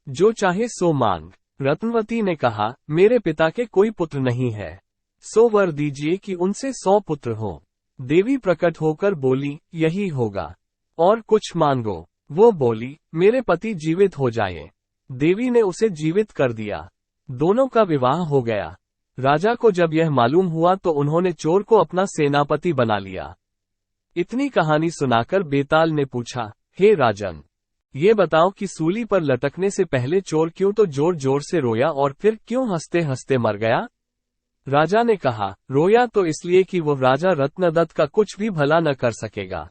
जो चाहे सो मांग। रत्नवती ने कहा, मेरे पिता के कोई पुत्र नहीं है, सो वर दीजिए कि उनसे 100 पुत्र हो। देवी प्रकट होकर बोली, यही होगा, और कुछ मांगो। वो बोली, मेरे पति जीवित हो जाएं। देवी ने उसे जीवित कर दिया। दोनों का विवाह हो गया। राजा को जब यह मालूम हुआ तो उन्होंने चोर को अपना सेनापति बना लिया। इतनी कहानी सुनाकर बेताल ने पूछा, हे राजन, ये बताओ कि सूली पर लटकने से पहले चोर क्यों तो जोर जोर से रोया और फिर क्यों हंसते हंसते मर गया? राजा ने कहा, रोया तो इसलिए कि वो राजा रत्नदत्त का कुछ भी भला न कर सकेगा।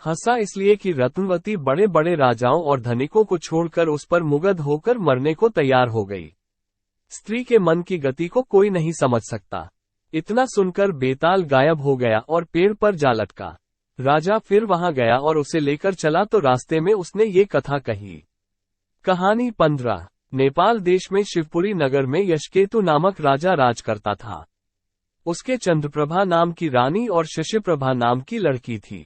हंसा इसलिए कि रत्नवती बड़े बड़े राजाओं और धनिकों को छोड़कर उस पर मुग्ध होकर मरने को तैयार हो गई। स्त्री के मन की गति को कोई नहीं समझ सकता। इतना सुनकर बेताल गायब हो गया और पेड़ पर जा लटका। राजा फिर वहां गया और उसे लेकर चला तो रास्ते में उसने ये कथा कही। कहानी 15। नेपाल देश में शिवपुरी नगर में यशकेतु नामक राजा राज करता था। उसके चंद्रप्रभा नाम की रानी और शशिप्रभा नाम की लड़की थी।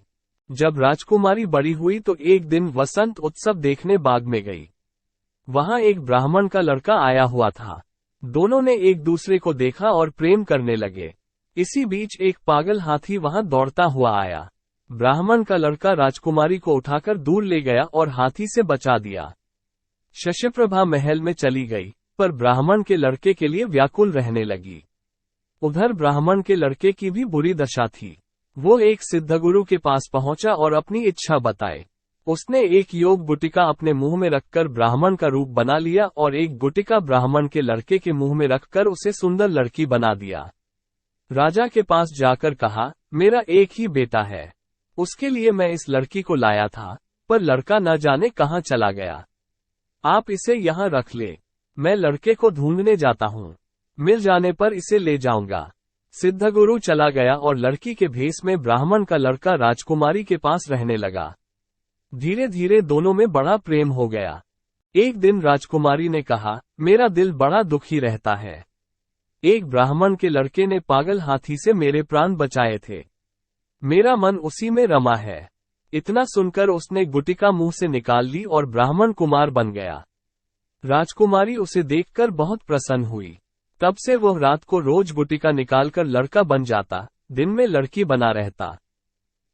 जब राजकुमारी बड़ी हुई तो एक दिन वसंत उत्सव देखने बाग में गई। वहां एक ब्राह्मण का लड़का आया हुआ था। दोनों ने एक दूसरे को देखा और प्रेम करने लगे। इसी बीच एक पागल हाथी वहां दौड़ता हुआ आया। ब्राह्मण का लड़का राजकुमारी को उठाकर दूर ले गया और हाथी से बचा दिया। शशप्रभा महल में चली गई, पर ब्राह्मण के लड़के के लिए व्याकुल रहने लगी। उधर ब्राह्मण के लड़के की भी बुरी दशा थी। वो एक सिद्धगुरु के पास पहुंचा और अपनी इच्छा बताए। उसने एक योग गुटिका अपने मुंह में रखकर ब्राह्मण का रूप बना लिया और एक गुटिका ब्राह्मण के लड़के के मुंह में रखकर उसे सुंदर लड़की बना दिया। राजा के पास जाकर कहा, मेरा एक ही बेटा है, उसके लिए मैं इस लड़की को लाया था, पर लड़का न जाने कहाँ चला गया। आप इसे यहाँ रख ले, मैं लड़के को ढूंढने जाता हूँ, मिल जाने पर इसे ले जाऊंगा। सिद्धगुरु चला गया और लड़की के भेष में ब्राह्मण का लड़का राजकुमारी के पास रहने लगा। धीरे धीरे दोनों में बड़ा प्रेम हो गया। एक दिन राजकुमारी ने कहा, मेरा दिल बड़ा दुखी रहता है। एक ब्राह्मण के लड़के ने पागल हाथी से मेरे प्राण बचाए थे। मेरा मन उसी में रमा है। इतना सुनकर उसने गुटिका मुंह से निकाल ली और ब्राह्मण कुमार बन गया। राजकुमारी उसे देखकर बहुत प्रसन्न हुई। तब से वह रात को रोज गुटिका निकालकर लड़का बन जाता, दिन में लड़की बना रहता।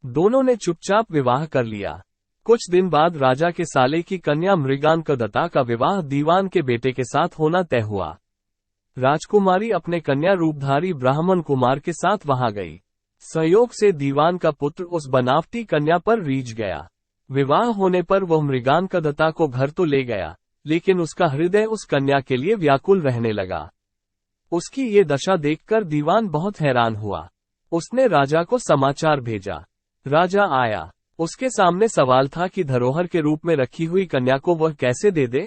दोनों ने चुपचाप विवाह कर लिया। कुछ दिन बाद राजा के साले की कन्या मृगांकदत्ता का विवाह दीवान के बेटे के साथ होना तय हुआ। राजकुमारी अपने कन्या रूपधारी ब्राह्मण कुमार के साथ वहां गई। संयोग से दीवान का पुत्र उस बनावटी कन्या पर रीझ गया। विवाह होने पर वह मृगांकदत्ता को घर तो ले गया, लेकिन उसका हृदय उस कन्या के लिए व्याकुल रहने लगा। उसकी ये दशा देखकर दीवान बहुत हैरान हुआ। उसने राजा को समाचार भेजा। राजा आया। उसके सामने सवाल था कि धरोहर के रूप में रखी हुई कन्या को वह कैसे दे दे।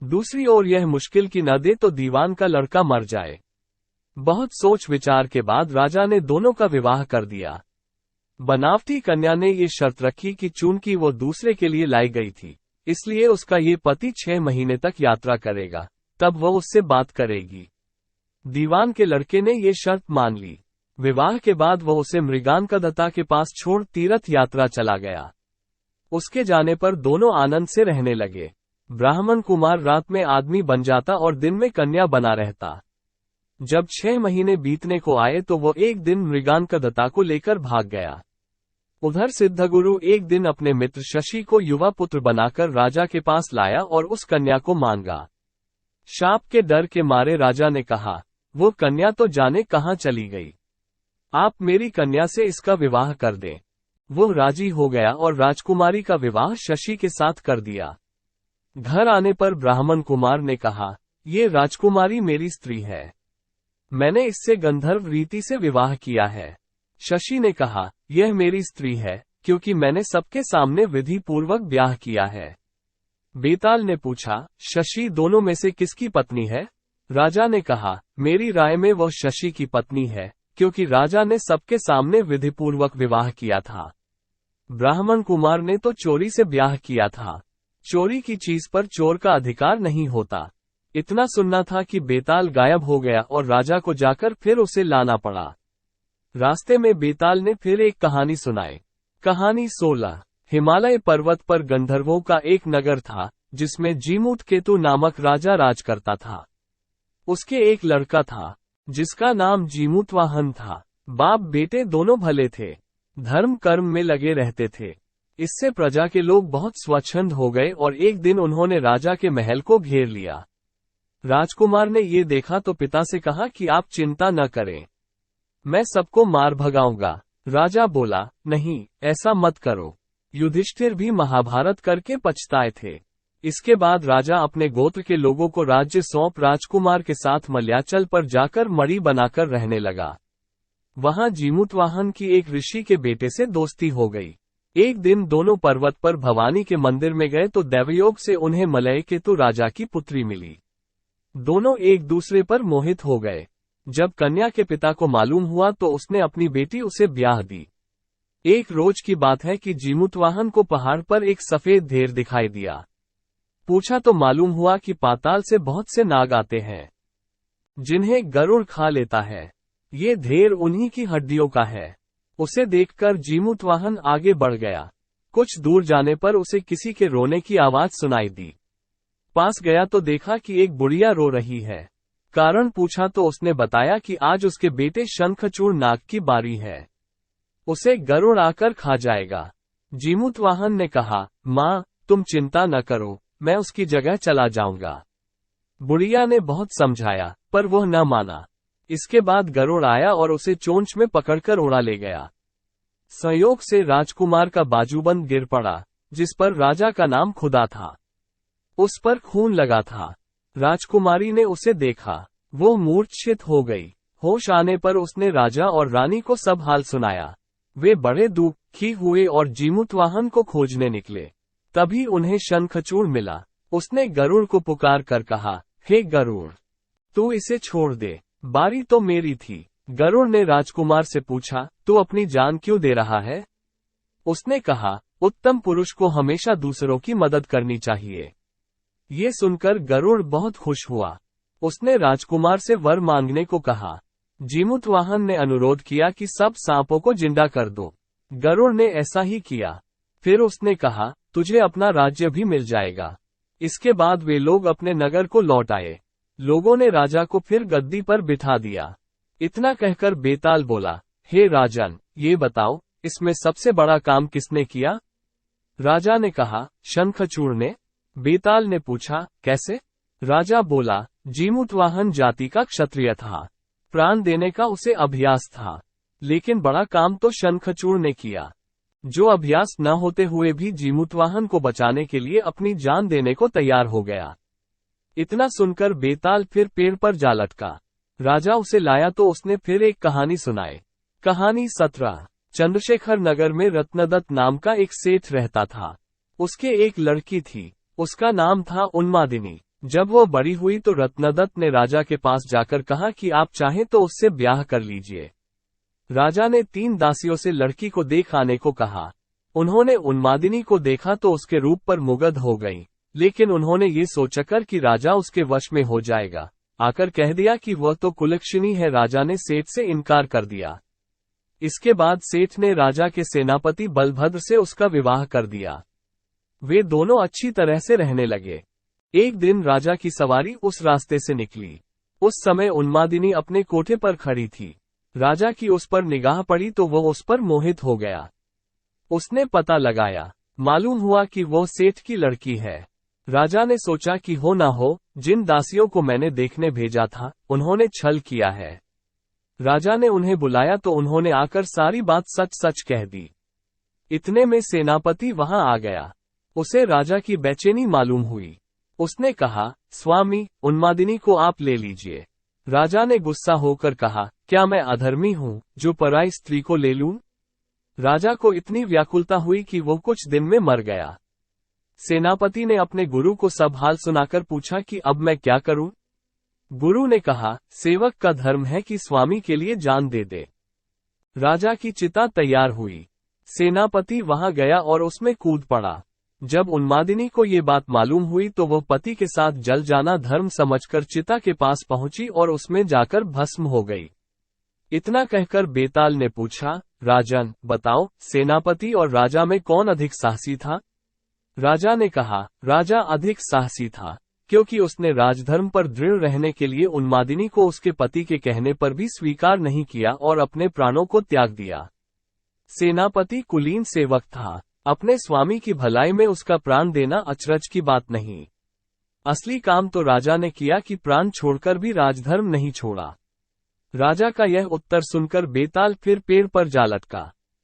दूसरी ओर यह मुश्किल कि न दे तो दीवान का लड़का मर जाए। बहुत सोच विचार के बाद राजा ने दोनों का विवाह कर दिया। बनावटी कन्या ने ये शर्त रखी कि चूंकि वो दूसरे के लिए लाई गई थी, इसलिए उसका ये पति 6 महीने तक यात्रा करेगा, तब वह उससे बात करेगी। दीवान के लड़के ने ये शर्त मान ली। विवाह के बाद वह उसे मृगांकदत्ता के पास छोड़ तीर्थ यात्रा चला गया। उसके जाने पर दोनों आनंद से रहने लगे। ब्राह्मण कुमार रात में आदमी बन जाता और दिन में कन्या बना रहता। जब 6 महीने बीतने को आए तो वो एक दिन मृगांकदत्ता को लेकर भाग गया। उधर सिद्धगुरु एक दिन अपने मित्र शशि को युवा पुत्र बनाकर राजा के पास लाया और उस कन्या को मांगा। शाप के डर के मारे राजा ने कहा, वो कन्या तो जाने कहाँ चली गई, आप मेरी कन्या से इसका विवाह कर दें। वो राजी हो गया और राजकुमारी का विवाह शशि के साथ कर दिया। घर आने पर ब्राह्मण कुमार ने कहा, ये राजकुमारी मेरी स्त्री है, मैंने इससे गंधर्व रीति से विवाह किया है। शशि ने कहा, यह मेरी स्त्री है, क्योंकि मैंने सबके सामने विधि पूर्वक ब्याह किया है। बेताल ने पूछा, शशि दोनों में से किसकी पत्नी है? राजा ने कहा, मेरी राय में वह शशि की पत्नी है, क्योंकि राजा ने सबके सामने विधिपूर्वक विवाह किया था। ब्राह्मण कुमार ने तो चोरी से ब्याह किया था। चोरी की चीज पर चोर का अधिकार नहीं होता। इतना सुनना था कि बेताल गायब हो गया और राजा को जाकर फिर उसे लाना पड़ा। रास्ते में बेताल ने फिर एक कहानी सुनाई। कहानी 16। हिमालय पर्वत पर गंधर्वों का एक नगर था, जिसमें जीमूतकेतु नामक राजा राज करता था। उसके एक लड़का था, जिसका नाम जीमूतवाहन था। बाप बेटे दोनों भले थे, धर्म कर्म में लगे रहते थे। इससे प्रजा के लोग बहुत स्वच्छंद हो गए और एक दिन उन्होंने राजा के महल को घेर लिया। राजकुमार ने ये देखा तो पिता से कहा कि आप चिंता न करें, मैं सबको मार भगाऊंगा। राजा बोला, नहीं, ऐसा मत करो। युधिष्ठिर भी महाभारत करके पछताए थे। इसके बाद राजा अपने गोत्र के लोगों को राज्य सौंप राजकुमार के साथ मलयाचल पर जाकर मणि बनाकर रहने लगा। वहां जीमूतवाहन की एक ऋषि के बेटे से दोस्ती हो गई। एक दिन दोनों पर्वत पर भवानी के मंदिर में गए तो दैवयोग से उन्हें मलयकेतु राजा की पुत्री मिली। दोनों एक दूसरे पर मोहित हो गए। जब कन्या के पिता को मालूम हुआ तो उसने अपनी बेटी उसे ब्याह दी। एक रोज की बात है कि जीमूतवाहन को पहाड़ पर एक सफेद ढेर दिखाई दिया। पूछा तो मालूम हुआ कि पाताल से बहुत से नाग आते हैं, जिन्हें गरुड़ खा लेता है। ये ढेर उन्हीं की हड्डियों का है। उसे देखकर जीमूतवाहन आगे बढ़ गया। कुछ दूर जाने पर उसे किसी के रोने की आवाज सुनाई दी। पास गया तो देखा कि एक बुढ़िया रो रही है। कारण पूछा तो उसने बताया कि आज उसके बेटे शंखचूड़ नाग की बारी है, उसे गरुड़ आकर खा जाएगा। जीमूतवाहन ने कहा, माँ तुम चिंता न करो, मैं उसकी जगह चला जाऊंगा। बुढ़िया ने बहुत समझाया पर वह न माना। इसके बाद गरुड़ आया और उसे चोंच में पकड़कर उड़ा ले गया। संयोग से राजकुमार का बाजूबंद गिर पड़ा, जिस पर राजा का नाम खुदा था। उस पर खून लगा था। राजकुमारी ने उसे देखा, वो मूर्छित हो गई। होश आने पर उसने राजा और रानी को सब हाल सुनाया। वे बड़े दुखी हुए और जीमूतवाहन को खोजने निकले। तभी उन्हें शंखचूड़ मिला। उसने गरुड़ को पुकार कर कहा, हे गरुड़, तू इसे छोड़ दे, बारी तो मेरी थी। गरुड़ ने राजकुमार से पूछा, तू अपनी जान क्यों दे रहा है? उसने कहा, उत्तम पुरुष को हमेशा दूसरों की मदद करनी चाहिए। ये सुनकर गरुड़ बहुत खुश हुआ। उसने राजकुमार से वर मांगने को कहा। जीमूतवाहन ने अनुरोध किया कि सब सांपों को जिंदा कर दो। गरुड़ ने ऐसा ही किया। फिर उसने कहा, तुझे अपना राज्य भी मिल जाएगा। इसके बाद वे लोग अपने नगर को लौट आए। लोगों ने राजा को फिर गद्दी पर बिठा दिया। इतना कहकर बेताल बोला, हे राजन, ये बताओ, इसमें सबसे बड़ा काम किसने किया? राजा ने कहा, शंखचूड़ ने। बेताल ने पूछा, कैसे? राजा बोला, जीमूतवाहन जाति का क्षत्रिय था, प्राण देने का उसे अभ्यास था, लेकिन बड़ा काम तो शंखचूड़ ने किया, जो अभ्यास न होते हुए भी जीमूतवाहन को बचाने के लिए अपनी जान देने को तैयार हो गया। इतना सुनकर बेताल फिर पेड़ पर जा लटका। राजा उसे लाया तो उसने फिर एक कहानी सुनाई। कहानी 17। चंद्रशेखर नगर में रत्नदत्त नाम का एक सेठ रहता था। उसके एक लड़की थी, उसका नाम था उन्मादिनी। जब वो बड़ी हुई तो रत्नदत्त ने राजा के पास जाकर कहा कि आप चाहें तो उससे ब्याह कर लीजिए। राजा ने 3 दासियों से लड़की को देख आने को कहा। उन्होंने उन्मादिनी को देखा तो उसके रूप पर मुग्ध हो गई, लेकिन उन्होंने ये सोचकर कि राजा उसके वश में हो जाएगा, आकर कह दिया कि वह तो कुलक्षणी है। राजा ने सेठ से इनकार कर दिया। इसके बाद सेठ ने राजा के सेनापति बलभद्र से उसका विवाह कर दिया। वे दोनों अच्छी तरह से रहने लगे। एक दिन राजा की सवारी उस रास्ते से निकली। उस समय उन्मादिनी अपने कोठे पर खड़ी थी। राजा की उस पर निगाह पड़ी तो वह उस पर मोहित हो गया। उसने पता लगाया, मालूम हुआ कि वो सेठ की लड़की है। राजा ने सोचा कि हो ना हो, जिन दासियों को मैंने देखने भेजा था, उन्होंने छल किया है। राजा ने उन्हें बुलाया तो उन्होंने आकर सारी बात सच सच कह दी। इतने में सेनापति वहां आ गया। उसे राजा की बेचैनी मालूम हुई। उसने कहा, स्वामी, उन्मादिनी को आप ले लीजिए। राजा ने गुस्सा होकर कहा, क्या मैं अधर्मी हूँ जो पराई स्त्री को ले लूं? राजा को इतनी व्याकुलता हुई कि वो कुछ दिन में मर गया। सेनापति ने अपने गुरु को सब हाल सुनाकर पूछा कि अब मैं क्या करूं? गुरु ने कहा, सेवक का धर्म है कि स्वामी के लिए जान दे दे। राजा की चिता तैयार हुई। सेनापति वहां गया और उसमें कूद पड़ा। जब उन्मादिनी को ये बात मालूम हुई तो वह पति के साथ जल जाना धर्म समझकर चिता के पास पहुंची और उसमें जाकर भस्म हो गई। इतना कहकर बेताल ने पूछा, राजन, बताओ, सेनापति और राजा में कौन अधिक साहसी था? राजा ने कहा, राजा अधिक साहसी था, क्योंकि उसने राजधर्म पर दृढ़ रहने के लिए उन्मादिनी को उसके पति के कहने पर भी स्वीकार नहीं किया और अपने प्राणों को त्याग दिया। सेनापति कुलीन सेवक था। अपने स्वामी की भलाई में उसका प्राण देना अचरज की बात नहीं। असली काम तो राजा ने किया कि प्राण छोड़कर भी राजधर्म नहीं छोड़ा। राजा का यह उत्तर सुनकर बेताल फिर पेड़ पर जा लटका।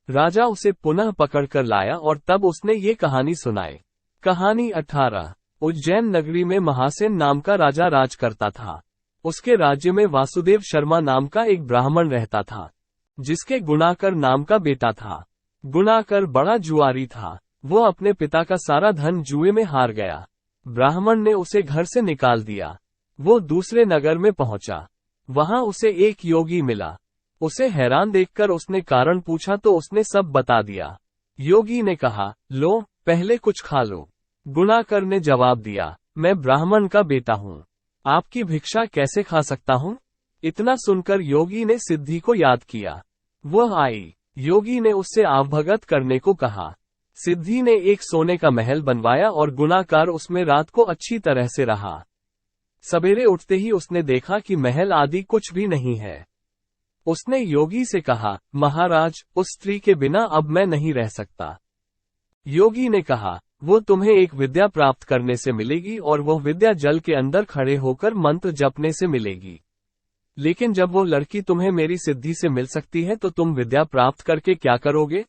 राजा उसे पुनः पकड़कर लाया और तब उसने ये कहानी सुनाई। कहानी 18। उज्जैन नगरी में महासेन नाम का राजा राज करता था। उसके राज्य में वासुदेव शर्मा नाम का एक ब्राह्मण रहता था, जिसके गुणाकर नाम का बेटा था। गुणाकर बड़ा जुआरी था। वो अपने पिता का सारा धन जुए में हार गया। ब्राह्मण ने उसे घर से निकाल दिया। वो दूसरे नगर में पहुंचा। वहां उसे एक योगी मिला। उसे हैरान देखकर उसने कारण पूछा तो उसने सब बता दिया। योगी ने कहा, लो, पहले कुछ खा लो। गुणाकर ने जवाब दिया, मैं ब्राह्मण का बेटा हूँ, आपकी भिक्षा कैसे खा सकता हूँ? इतना सुनकर योगी ने सिद्धि को याद किया। वह आई। योगी ने उससे आवभगत करने को कहा। सिद्धि ने एक सोने का महल बनवाया और गुणाकार उसमें रात को अच्छी तरह से रहा। सवेरे उठते ही उसने देखा कि महल आदि कुछ भी नहीं है। उसने योगी से कहा, महाराज, उस स्त्री के बिना अब मैं नहीं रह सकता। योगी ने कहा, वो तुम्हें एक विद्या प्राप्त करने से मिलेगी और वह विद्या जल के अंदर खड़े होकर मंत्र जपने से मिलेगी। लेकिन जब वो लड़की तुम्हें मेरी सिद्धि से मिल सकती है तो तुम विद्या प्राप्त करके क्या करोगे?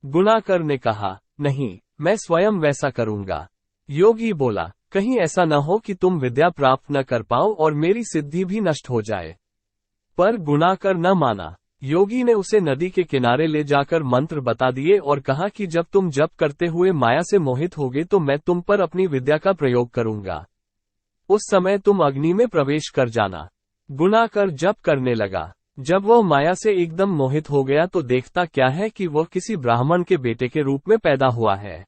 गुणाकर ने कहा, नहीं, मैं स्वयं वैसा करूंगा। योगी बोला, कहीं ऐसा न हो कि तुम विद्या प्राप्त न कर पाओ और मेरी सिद्धि भी नष्ट हो जाए। पर गुणाकर न माना। योगी ने उसे नदी के किनारे ले जाकर मंत्र बता दिए और कहा कि जब तुम जप करते हुए माया से मोहित होगे तो मैं तुम पर अपनी विद्या का प्रयोग करूंगा। उस समय तुम अग्नि में प्रवेश कर जाना। गुणाकर जप करने लगा। जब वह माया से एकदम मोहित हो गया तो देखता क्या है कि वह किसी ब्राह्मण के बेटे के रूप में पैदा हुआ है।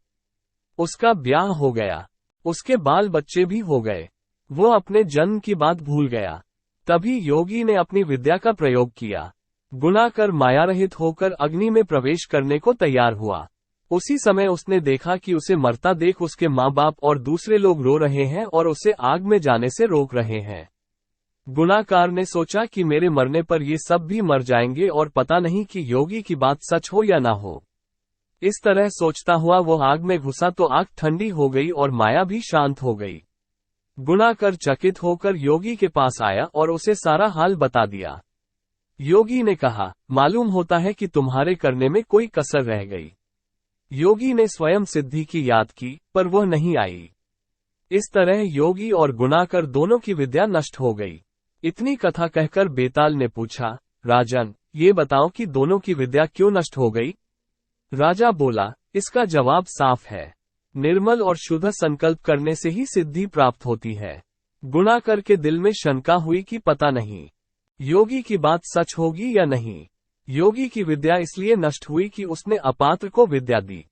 उसका ब्याह हो गया, उसके बाल बच्चे भी हो गए। वो अपने जन्म की बात भूल गया। तभी योगी ने अपनी विद्या का प्रयोग किया। गुणाकर माया रहित होकर अग्नि में प्रवेश करने को तैयार हुआ। उसी समय उसने देखा कि उसे मरता देख उसके माँ बाप और दूसरे लोग रो रहे हैं और उसे आग में जाने से रोक रहे हैं। गुणाकार ने सोचा कि मेरे मरने पर ये सब भी मर जाएंगे और पता नहीं कि योगी की बात सच हो या ना हो। इस तरह सोचता हुआ वो आग में घुसा तो आग ठंडी हो गई और माया भी शांत हो गई। गुणाकर चकित होकर योगी के पास आया और उसे सारा हाल बता दिया। योगी ने कहा, मालूम होता है कि तुम्हारे करने में कोई कसर रह गई। योगी ने स्वयं सिद्धि की याद की, पर वह नहीं आई। इस तरह योगी और गुणाकर दोनों की विद्या नष्ट हो गई। इतनी कथा कहकर बेताल ने पूछा, राजन, ये बताओ कि दोनों की विद्या क्यों नष्ट हो गई? राजा बोला, इसका जवाब साफ है। निर्मल और शुद्ध संकल्प करने से ही सिद्धि प्राप्त होती है। गुणाकर के दिल में शंका हुई कि पता नहीं योगी की बात सच होगी या नहीं। योगी की विद्या इसलिए नष्ट हुई कि उसने अपात्र को विद्या दी।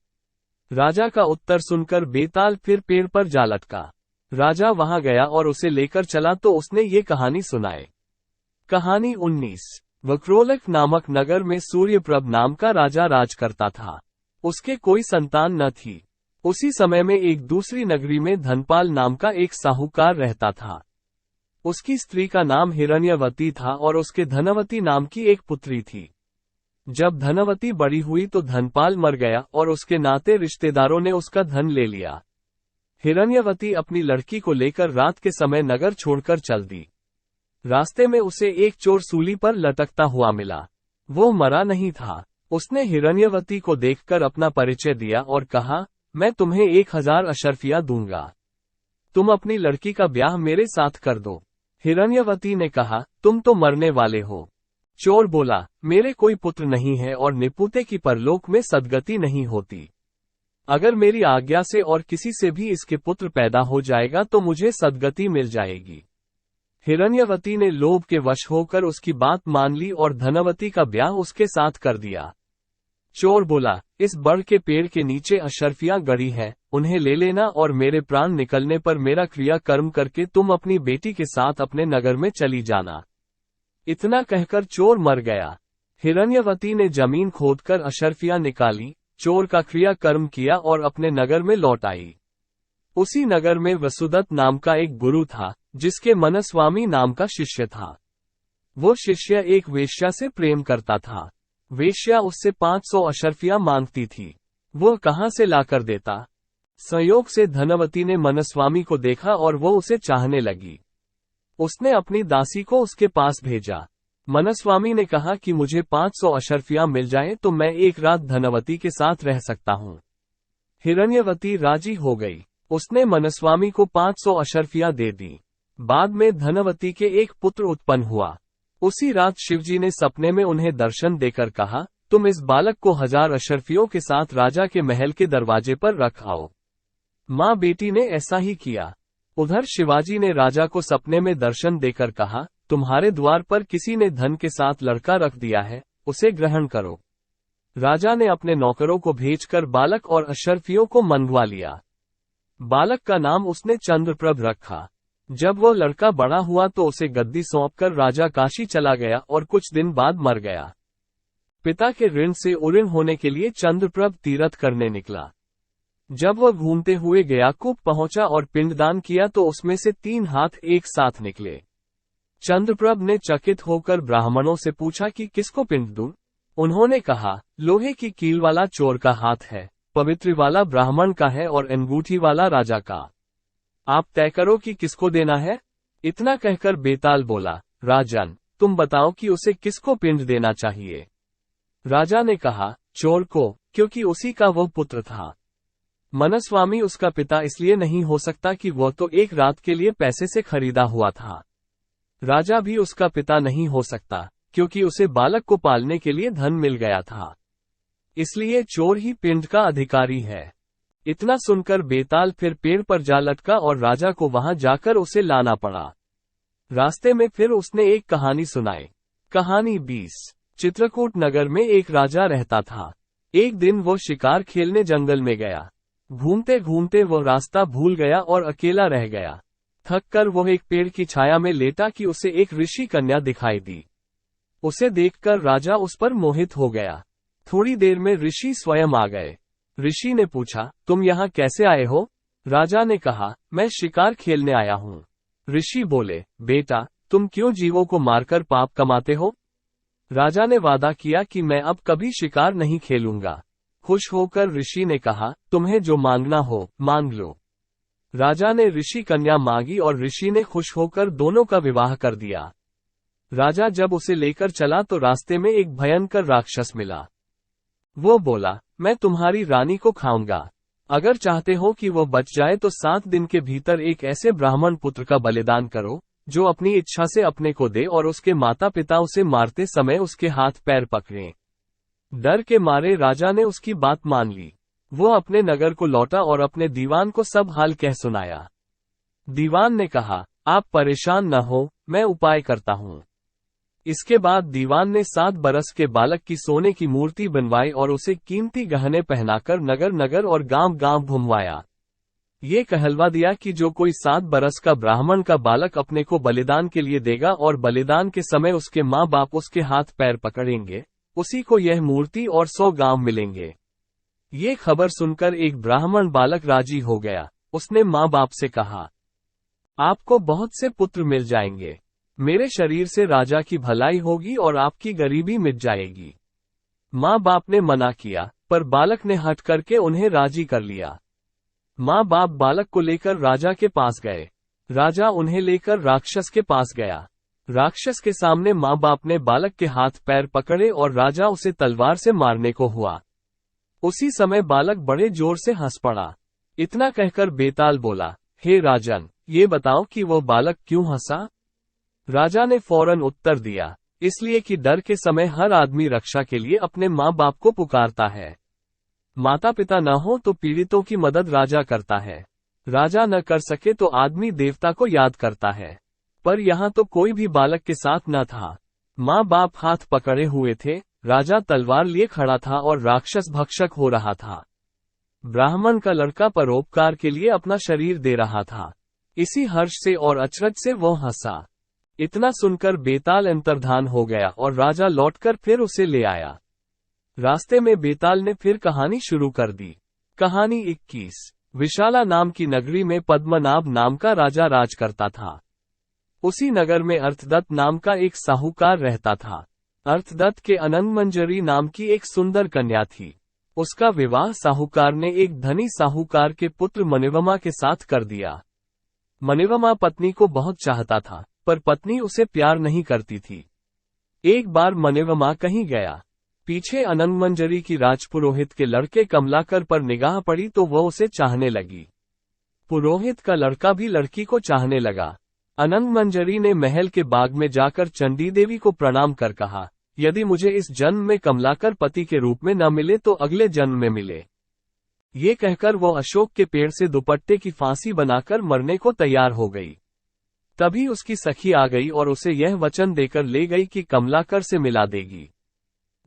राजा का उत्तर सुनकर बेताल फिर पेड़ पर जा लटका। राजा वहां गया और उसे लेकर चला तो उसने ये कहानी सुनाई। कहानी 19। वक्रोलक नामक नगर में सूर्यप्रभ नाम का राजा राज करता था। उसके कोई संतान न थी। उसी समय में एक दूसरी नगरी में धनपाल नाम का एक साहूकार रहता था। उसकी स्त्री का नाम हिरण्यवती था और उसके धनवती नाम की एक पुत्री थी। जब धनवती बड़ी हुई तो धनपाल मर गया और उसके नाते रिश्तेदारों ने उसका धन ले लिया। हिरण्यवती अपनी लड़की को लेकर रात के समय नगर छोड़कर चल दी। रास्ते में उसे एक चोर सूली पर लटकता हुआ मिला। वो मरा नहीं था। उसने हिरण्यवती को देखकर अपना परिचय दिया और कहा, मैं तुम्हें 1000 अशर्फिया दूंगा। तुम अपनी लड़की का ब्याह मेरे साथ कर दो। हिरण्यवती ने कहा, तुम तो मरने वाले हो। चोर बोला, मेरे कोई पुत्र नहीं है और निपुते की परलोक में सद्गति नहीं होती। अगर मेरी आज्ञा से और किसी से भी इसके पुत्र पैदा हो जाएगा तो मुझे सद्गति मिल जाएगी। हिरण्यवती ने लोभ के वश होकर उसकी बात मान ली और धनवती का ब्याह उसके साथ कर दिया। चोर बोला, इस बड़ के पेड़ के नीचे अशर्फियां गड़ी हैं, उन्हें ले लेना और मेरे प्राण निकलने पर मेरा क्रिया कर्म करके तुम अपनी बेटी के साथ अपने नगर में चली जाना। इतना कहकर चोर मर गया। हिरण्यवती ने जमीन खोदकर अशर्फियां निकाली, चोर का क्रिया कर्म किया और अपने नगर में लौट आई। उसी नगर में वसुदत्त नाम का एक गुरु था, जिसके मनस्वामी नाम का शिष्य था। वो शिष्य एक वेश्या से प्रेम करता था। वेश्या उससे 500 अशर्फियां मांगती थी। वो कहां से लाकर देता? संयोग से धनवती ने मनस्वामी को देखा और वो उसे चाहने लगी। उसने अपनी दासी को उसके पास भेजा। मनस्वामी ने कहा कि मुझे 500 अशर्फियां मिल जाए तो मैं एक रात धनवती के साथ रह सकता हूँ। हिरण्यवती राजी हो गई। उसने मनस्वामी को 500 अशर्फियां दे दी। बाद में धनवती के एक पुत्र उत्पन्न हुआ। उसी रात शिवजी ने सपने में उन्हें दर्शन देकर कहा, तुम इस बालक को 1000 अशर्फियों के साथ राजा के महल के दरवाजे पर रख आओ। माँ बेटी ने ऐसा ही किया। उधर शिवाजी ने राजा को सपने में दर्शन देकर कहा, तुम्हारे द्वार पर किसी ने धन के साथ लड़का रख दिया है, उसे ग्रहण करो। राजा ने अपने नौकरों को भेजकर बालक और अशर्फियों को मंगवा लिया। बालक का नाम उसने चंद्रप्रभ रखा। जब वो लड़का बड़ा हुआ तो उसे गद्दी सौंपकर राजा काशी चला गया और कुछ दिन बाद मर गया। पिता के ऋण से उऋण होने के लिए चंद्रप्रभ तीर्थ करने निकला। जब वह घूमते हुए गयाकूप पहुंचा और पिंडदान किया तो उसमें से 3 हाथ एक साथ निकले। चंद्रप्रभ ने चकित होकर ब्राह्मणों से पूछा कि किसको पिंड दूं? उन्होंने कहा, लोहे की कील वाला चोर का हाथ है, पवित्र वाला ब्राह्मण का है और अंगूठी वाला राजा का। आप तय करो कि किसको देना है। इतना कहकर बेताल बोला, राजन, तुम बताओ कि उसे किसको पिंड देना चाहिए। राजा ने कहा, चोर को, क्योंकि उसी का वह पुत्र था। मनस्वामी उसका पिता इसलिए नहीं हो सकता कि वह तो एक रात के लिए पैसे से खरीदा हुआ था। राजा भी उसका पिता नहीं हो सकता, क्योंकि उसे बालक को पालने के लिए धन मिल गया था। इसलिए चोर ही पिंड का अधिकारी है। इतना सुनकर बेताल फिर पेड़ पर जा लटका और राजा को वहां जाकर उसे लाना पड़ा। रास्ते में फिर उसने एक कहानी सुनाई। कहानी 20। चित्रकूट नगर में एक राजा रहता था। एक दिन वो शिकार खेलने जंगल में गया। घूमते घूमते वो रास्ता भूल गया और अकेला रह गया। थक कर वो एक पेड़ की छाया में लेटा कि उसे एक ऋषि कन्या दिखाई दी। उसे देखकर राजा उस पर मोहित हो गया। थोड़ी देर में ऋषि स्वयं आ गए। ऋषि ने पूछा, तुम यहाँ कैसे आए हो? राजा ने कहा, मैं शिकार खेलने आया हूँ। ऋषि बोले, बेटा, तुम क्यों जीवों को मारकर पाप कमाते हो? राजा ने वादा किया कि मैं अब कभी शिकार नहीं खेलूंगा। खुश होकर ऋषि ने कहा, तुम्हें जो मांगना हो मांग लो। राजा ने ऋषि कन्या मांगी और ऋषि ने खुश होकर दोनों का विवाह कर दिया। राजा जब उसे लेकर चला तो रास्ते में एक भयंकर राक्षस मिला। वो बोला, मैं तुम्हारी रानी को खाऊंगा। अगर चाहते हो कि वो बच जाए तो 7 दिन के भीतर एक ऐसे ब्राह्मण पुत्र का बलिदान करो जो अपनी इच्छा से अपने को दे और उसके माता पिता उसे मारते समय उसके हाथ पैर पकड़ें। डर के मारे राजा ने उसकी बात मान ली। वो अपने नगर को लौटा और अपने दीवान को सब हाल कह सुनाया। दीवान ने कहा, आप परेशान न हो, मैं उपाय करता हूँ। इसके बाद दीवान ने 7 बरस के बालक की सोने की मूर्ति बनवाई और उसे कीमती गहने पहनाकर नगर नगर और गांव गांव घुमवाया। ये कहलवा दिया कि जो कोई 7 बरस का ब्राह्मण का बालक अपने को बलिदान के लिए देगा और बलिदान के समय उसके माँ बाप उसके हाथ पैर पकड़ेंगे, उसी को यह मूर्ति और 100 गांव मिलेंगे। ये खबर सुनकर एक ब्राह्मण बालक राजी हो गया। उसने माँ बाप से कहा, आपको बहुत से पुत्र मिल जाएंगे। मेरे शरीर से राजा की भलाई होगी और आपकी गरीबी मिट जाएगी। माँ बाप ने मना किया, पर बालक ने हट करके उन्हें राजी कर लिया। माँ बाप बालक को लेकर राजा के पास गए। राजा उन्हें लेकर राक्षस के पास गया। राक्षस के सामने माँ बाप ने बालक के हाथ पैर पकड़े और राजा उसे तलवार से मारने को हुआ। उसी समय बालक बड़े जोर से हंस पड़ा। इतना कहकर बेताल बोला, हे राजन, ये बताओ कि वो बालक क्यों हंसा? राजा ने फौरन उत्तर दिया, इसलिए कि डर के समय हर आदमी रक्षा के लिए अपने माँ बाप को पुकारता है। माता पिता न हो तो पीड़ितों की मदद राजा करता है। राजा न कर सके तो आदमी देवता को याद करता है। पर यहाँ तो कोई भी बालक के साथ न था। माँ बाप हाथ पकड़े हुए थे, राजा तलवार लिए खड़ा था और राक्षस भक्षक हो रहा था। ब्राह्मण का लड़का परोपकार के लिए अपना शरीर दे रहा था। इसी हर्ष से और अचरज से वो हंसा। इतना सुनकर बेताल अंतर्धान हो गया और राजा लौटकर फिर उसे ले आया। रास्ते में बेताल ने फिर कहानी शुरू कर दी। कहानी 21। विशाला नाम की नगरी में पद्मनाभ नाम का राजा राज करता था। उसी नगर में अर्थदत्त नाम का एक साहूकार रहता था। अर्थदत्त के अनंगमंजरी नाम की एक सुंदर कन्या थी। उसका विवाह साहूकार ने एक धनी साहूकार के पुत्र मनिवमा के साथ कर दिया। मनिवमा पत्नी को बहुत चाहता था, पर पत्नी उसे प्यार नहीं करती थी। एक बार मनिवमा कहीं गया। पीछे अनंगमंजरी की राजपुरोहित के लड़के कमलाकर पर निगाह पड़ी तो वह उसे चाहने लगी। पुरोहित का लड़का भी लड़की को चाहने लगा। अनंगमंजरी ने महल के बाग में जाकर चंडी देवी को प्रणाम कर कहा, यदि मुझे इस जन्म में कमलाकर पति के रूप में न मिले तो अगले जन्म में मिले। ये कहकर वो अशोक के पेड़ से दुपट्टे की फांसी बनाकर मरने को तैयार हो गई। तभी उसकी सखी आ गई और उसे यह वचन देकर ले गई कि कमलाकर से मिला देगी।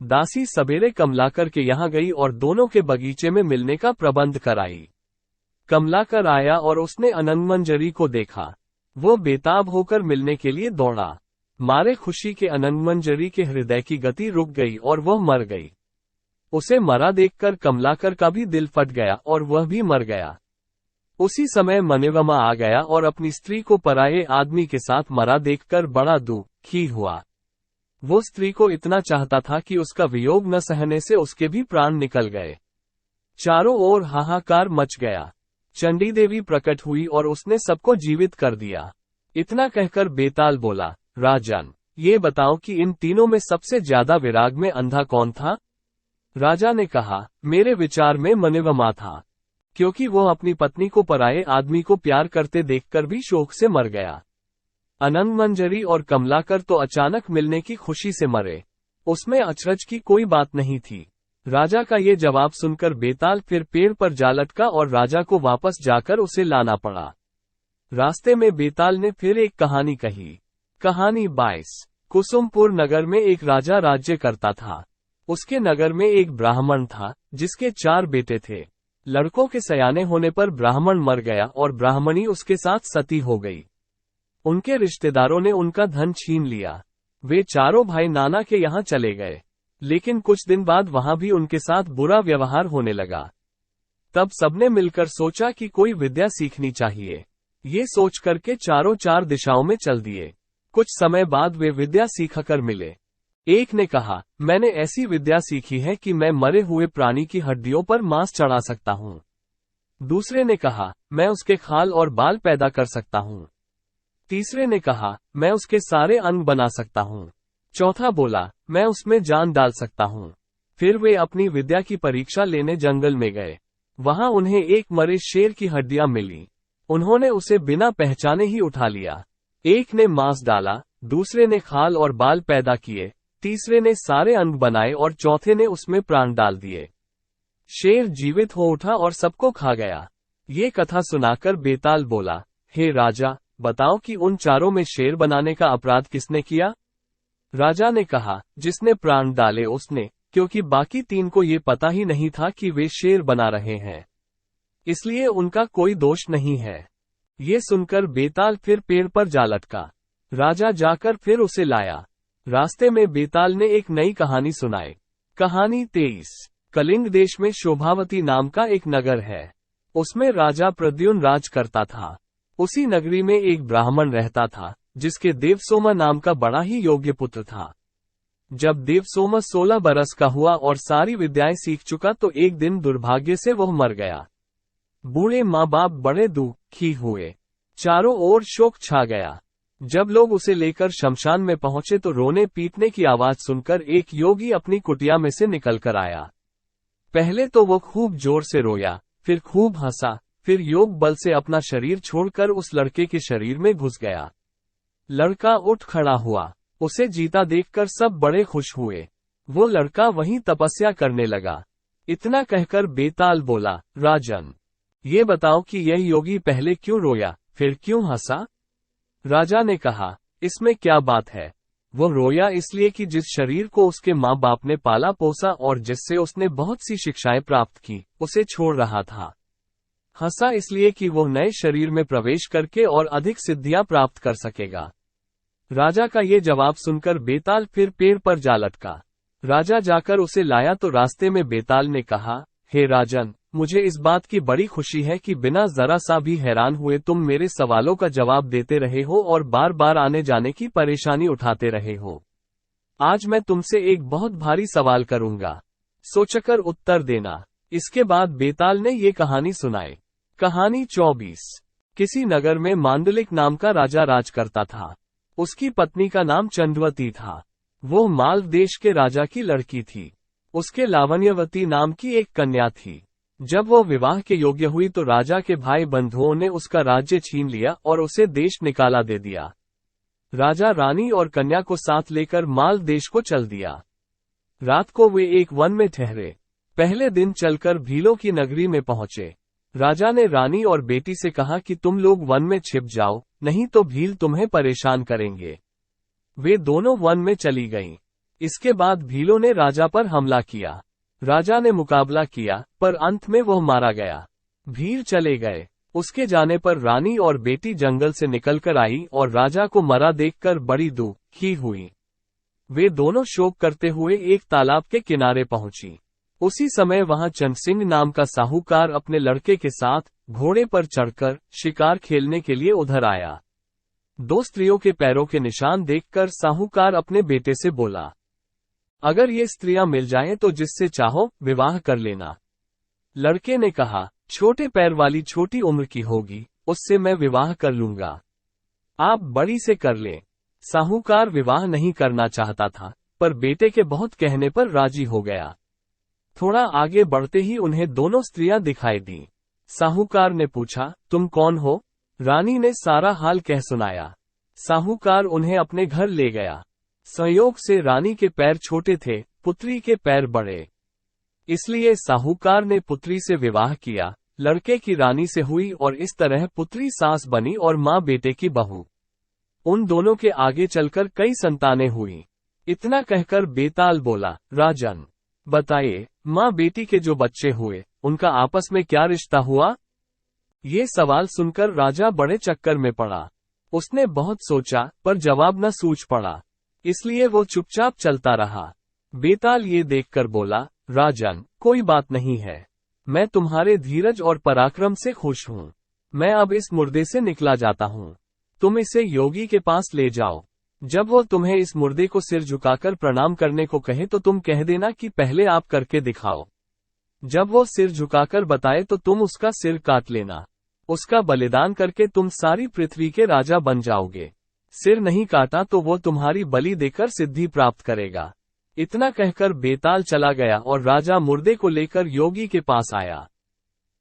दासी सवेरे कमलाकर के यहाँ गई और दोनों के बगीचे में मिलने का प्रबंध कराई। कमलाकर आया और उसने अनंगमंजरी को देखा। वो बेताब होकर मिलने के लिए दौड़ा। मारे खुशी के अनंगमंजरी के हृदय की गति रुक गई और वह मर गई। उसे मरा देखकर कमलाकर का भी दिल फट गया और वह भी मर गया। उसी समय मनोरमा आ गया और अपनी स्त्री को पराये आदमी के साथ मरा देखकर बड़ा दुखी हुआ। वो स्त्री को इतना चाहता था कि उसका वियोग न सहने से उसके भी प्राण निकल गए। चारों ओर हाहाकार मच गया। चंडी देवी प्रकट हुई और उसने सबको जीवित कर दिया। इतना कहकर बेताल बोला, राजन, ये बताओ कि इन तीनों में सबसे ज्यादा विराग में अंधा कौन था? राजा ने कहा, मेरे विचार में मनोरमा था, क्योंकि वो अपनी पत्नी को पराये आदमी को प्यार करते देखकर भी शोक से मर गया। अनंगमंजरी और कमलाकर तो अचानक मिलने की खुशी से मरे। उसमें अचरज की कोई बात नहीं थी। राजा का ये जवाब सुनकर बेताल फिर पेड़ पर जा लटका और राजा को वापस जाकर उसे लाना पड़ा। रास्ते में बेताल ने फिर एक कहानी कही। कहानी 22। कुसुमपुर नगर में एक राजा राज्य करता था। उसके नगर में एक ब्राह्मण था जिसके 4 बेटे थे। लड़कों के सयाने होने पर ब्राह्मण मर गया और ब्राह्मणी उसके साथ सती हो गई। उनके रिश्तेदारों ने उनका धन छीन लिया। वे चारों भाई नाना के यहाँ चले गए, लेकिन कुछ दिन बाद वहां भी उनके साथ बुरा व्यवहार होने लगा। तब सबने मिलकर सोचा कि कोई विद्या सीखनी चाहिए। ये सोच करके चारों 4 दिशाओं में चल दिए। कुछ समय बाद वे विद्या सीखकर मिले। एक ने कहा, मैंने ऐसी विद्या सीखी है कि मैं मरे हुए प्राणी की हड्डियों पर मांस चढ़ा सकता हूँ। दूसरे ने कहा, मैं उसके खाल और बाल पैदा कर सकता हूँ। तीसरे ने कहा, मैं उसके सारे अंग बना सकता हूँ। चौथा बोला, मैं उसमें जान डाल सकता हूँ। फिर वे अपनी विद्या की परीक्षा लेने जंगल में गए। वहां उन्हें एक मरे शेर की हड्डियां मिली। उन्होंने उसे बिना पहचाने ही उठा लिया। एक ने मांस डाला, दूसरे ने खाल और बाल पैदा किए, तीसरे ने सारे अंग बनाए और चौथे ने उसमें प्राण डाल दिए। शेर जीवित हो उठा और सबको खा गया। ये कथा सुनाकर बेताल बोला, हे राजा, बताओ कि उन चारों में शेर बनाने का अपराध किसने किया? राजा ने कहा, जिसने प्राण डाले उसने, क्योंकि बाकी 3 को ये पता ही नहीं था कि वे शेर बना रहे हैं, इसलिए उनका कोई दोष नहीं है। ये सुनकर बेताल फिर पेड़ पर जा लटका। राजा जाकर फिर उसे लाया। रास्ते में बेताल ने एक नई कहानी सुनाई। कहानी 23। कलिंग देश में शोभावती नाम का एक नगर है। उसमें राजा प्रद्युम्न राज करता था। उसी नगरी में एक ब्राह्मण रहता था जिसके देवसोमा नाम का बड़ा ही योग्य पुत्र था। जब देवसोमा 16 बरस का हुआ और सारी विद्याएं सीख चुका तो एक दिन दुर्भाग्य से वह मर गया। बूढ़े माँ बाप बड़े दुखी हुए। चारों ओर शोक छा गया। जब लोग उसे लेकर शमशान में पहुंचे तो रोने पीटने की आवाज सुनकर एक योगी अपनी कुटिया में से निकल कर आया। पहले तो वो खूब जोर से रोया, फिर खूब हंसा, फिर योग बल से अपना शरीर छोड़कर उस लड़के के शरीर में घुस गया। लड़का उठ खड़ा हुआ। उसे जीता देखकर सब बड़े खुश हुए। वो लड़का वहीं तपस्या करने लगा। इतना कहकर बेताल बोला, राजन, ये बताओ कि यह योगी पहले क्यों रोया, फिर क्यों हंसा? राजा ने कहा, इसमें क्या बात है? वो रोया इसलिए कि जिस शरीर को उसके माँ बाप ने पाला पोसा और जिससे उसने बहुत सी शिक्षाएं प्राप्त की, उसे छोड़ रहा था। हंसा इसलिए कि वो नए शरीर में प्रवेश करके और अधिक सिद्धियां प्राप्त कर सकेगा। राजा का ये जवाब सुनकर बेताल फिर पेड़ पर जा लटका। राजा जाकर उसे लाया तो रास्ते में बेताल ने कहा, हे राजन, मुझे इस बात की बड़ी खुशी है कि बिना जरा सा भी हैरान हुए तुम मेरे सवालों का जवाब देते रहे हो और बार बार आने जाने की परेशानी उठाते रहे हो। आज मैं तुमसे एक बहुत भारी सवाल करूंगा, सोचकर उत्तर देना। इसके बाद बेताल ने ये कहानी सुनाई। कहानी 24। किसी नगर में मांडलिक नाम का राजा राज करता था। उसकी पत्नी का नाम चंद्रवती था। वो मालव देश के राजा की लड़की थी। उसके लावण्यवती नाम की एक कन्या थी। जब वो विवाह के योग्य हुई तो राजा के भाई बंधुओं ने उसका राज्य छीन लिया और उसे देश निकाला दे दिया। राजा रानी और कन्या को साथ लेकर मालव देश को चल दिया। रात को वे एक वन में ठहरे। पहले दिन चलकर भीलों की नगरी में पहुंचे। राजा ने रानी और बेटी से कहा कि तुम लोग वन में छिप जाओ, नहीं तो भील तुम्हें परेशान करेंगे। वे दोनों वन में चली गईं। इसके बाद भीलों ने राजा पर हमला किया। राजा ने मुकाबला किया, पर अंत में वह मारा गया। भील चले गए। उसके जाने पर रानी और बेटी जंगल से निकलकर आई और राजा को मरा देखकर बड़ी दुखी हुई। वे दोनों शोक करते हुए एक तालाब के किनारे पहुंची। उसी समय वहां चंद सिंह नाम का साहूकार अपने लड़के के साथ घोड़े पर चढ़कर शिकार खेलने के लिए उधर आया। दो स्त्रियों के पैरों के निशान देखकर साहूकार अपने बेटे से बोला, अगर ये स्त्रियां मिल जाएं तो जिससे चाहो विवाह कर लेना। लड़के ने कहा, छोटे पैर वाली छोटी उम्र की होगी, उससे मैं विवाह कर लूंगा। आप बड़ी से कर लें। साहूकार विवाह नहीं करना चाहता था, पर बेटे के बहुत कहने पर राजी हो गया। थोड़ा आगे बढ़ते ही उन्हें दोनों स्त्रियां दिखाई दी। साहूकार ने पूछा, तुम कौन हो? रानी ने सारा हाल कह सुनाया। साहूकार उन्हें अपने घर ले गया। संयोग से रानी के पैर छोटे थे, पुत्री के पैर बड़े, इसलिए साहूकार ने पुत्री से विवाह किया। लड़के की रानी से हुई और इस तरह पुत्री सास बनी और माँ बेटे की बहू। उन दोनों के आगे चलकर कई संतानें हुई। इतना कहकर बेताल बोला, राजन, बताइए, माँ बेटी के जो बच्चे हुए उनका आपस में क्या रिश्ता हुआ? ये सवाल सुनकर राजा बड़े चक्कर में पड़ा। उसने बहुत सोचा पर जवाब न सूझ पड़ा, इसलिए वो चुपचाप चलता रहा। बेताल ये देखकर बोला, राजन, कोई बात नहीं है, मैं तुम्हारे धीरज और पराक्रम से खुश हूँ। मैं अब इस मुर्दे से निकला जाता हूँ। तुम इसे योगी के पास ले जाओ। जब वो तुम्हें इस मुर्दे को सिर झुकाकर प्रणाम करने को कहे तो तुम कह देना कि पहले आप करके दिखाओ। जब वो सिर झुकाकर बताए तो तुम उसका सिर काट लेना। उसका बलिदान करके तुम सारी पृथ्वी के राजा बन जाओगे। सिर नहीं काटा तो वो तुम्हारी बलि देकर सिद्धि प्राप्त करेगा। इतना कहकर बेताल चला गया और राजा मुर्दे को लेकर योगी के पास आया।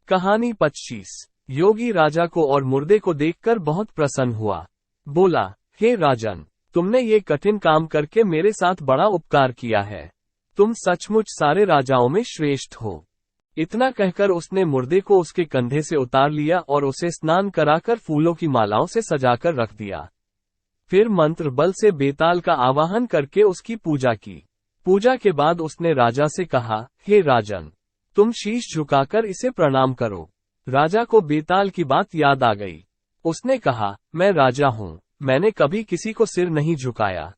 कहानी 25। योगी राजा को और मुर्दे को देखकर बहुत प्रसन्न हुआ। बोला, हे राजन, तुमने ये कठिन काम करके मेरे साथ बड़ा उपकार किया है। तुम सचमुच सारे राजाओं में श्रेष्ठ हो। इतना कहकर उसने मुर्दे को उसके कंधे से उतार लिया और उसे स्नान कराकर फूलों की मालाओं से सजाकर रख दिया। फिर मंत्र बल से बेताल का आवाहन करके उसकी पूजा की। पूजा के बाद उसने राजा से कहा, हे राजन, तुम शीश झुकाकर इसे प्रणाम करो। राजा को बेताल की बात याद आ गई। उसने कहा, मैं राजा हूँ, मैंने कभी किसी को सिर नहीं झुकाया।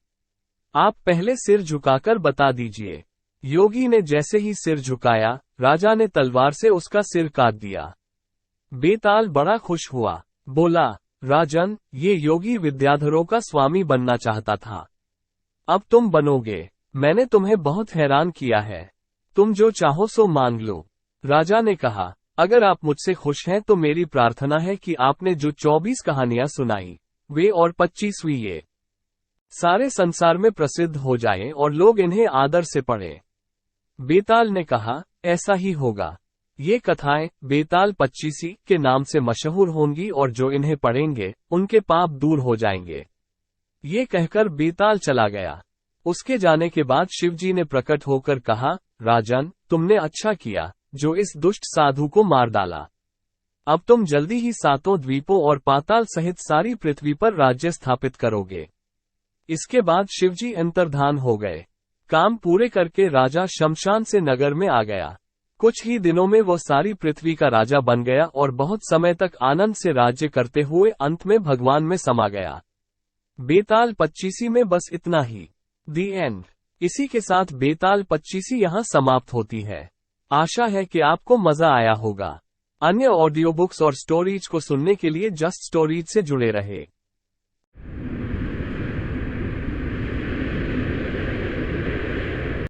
आप पहले सिर झुकाकर बता दीजिए। योगी ने जैसे ही सिर झुकाया, राजा ने तलवार से उसका सिर काट दिया। बेताल बड़ा खुश हुआ। बोला, राजन, ये योगी विद्याधरों का स्वामी बनना चाहता था। अब तुम बनोगे। मैंने तुम्हें बहुत हैरान किया है। तुम जो चाहो सो मांग लो। राजा ने कहा, अगर आप मुझसे खुश हैं तो मेरी प्रार्थना है कि आपने जो 24 कहानियां सुनाई, वे और 25वीं ये सारे संसार में प्रसिद्ध हो जाएं और लोग इन्हें आदर से पढ़ें। बेताल ने कहा, ऐसा ही होगा। ये कथाएं बेताल 25 के नाम से मशहूर होंगी और जो इन्हें पढ़ेंगे उनके पाप दूर हो जाएंगे। ये कहकर बेताल चला गया। उसके जाने के बाद शिवजी ने प्रकट होकर कहा, राजन, तुमने अच्छा किया जो इस दुष्ट साधु को मार डाला। अब तुम जल्दी ही 7 द्वीपों और पाताल सहित सारी पृथ्वी पर राज्य स्थापित करोगे। इसके बाद शिवजी अंतर्धान हो गए। काम पूरे करके राजा शमशान से नगर में आ गया। कुछ ही दिनों में वो सारी पृथ्वी का राजा बन गया और बहुत समय तक आनंद से राज्य करते हुए अंत में भगवान में समा गया। बेताल 25 में बस इतना ही। दी एंड। इसी के साथ बेताल 25 यहाँ समाप्त होती है। आशा है कि आपको मजा आया होगा। अन्य ऑडियो बुक्स और स्टोरीज को सुनने के लिए जस्ट स्टोरीज से जुड़े रहे।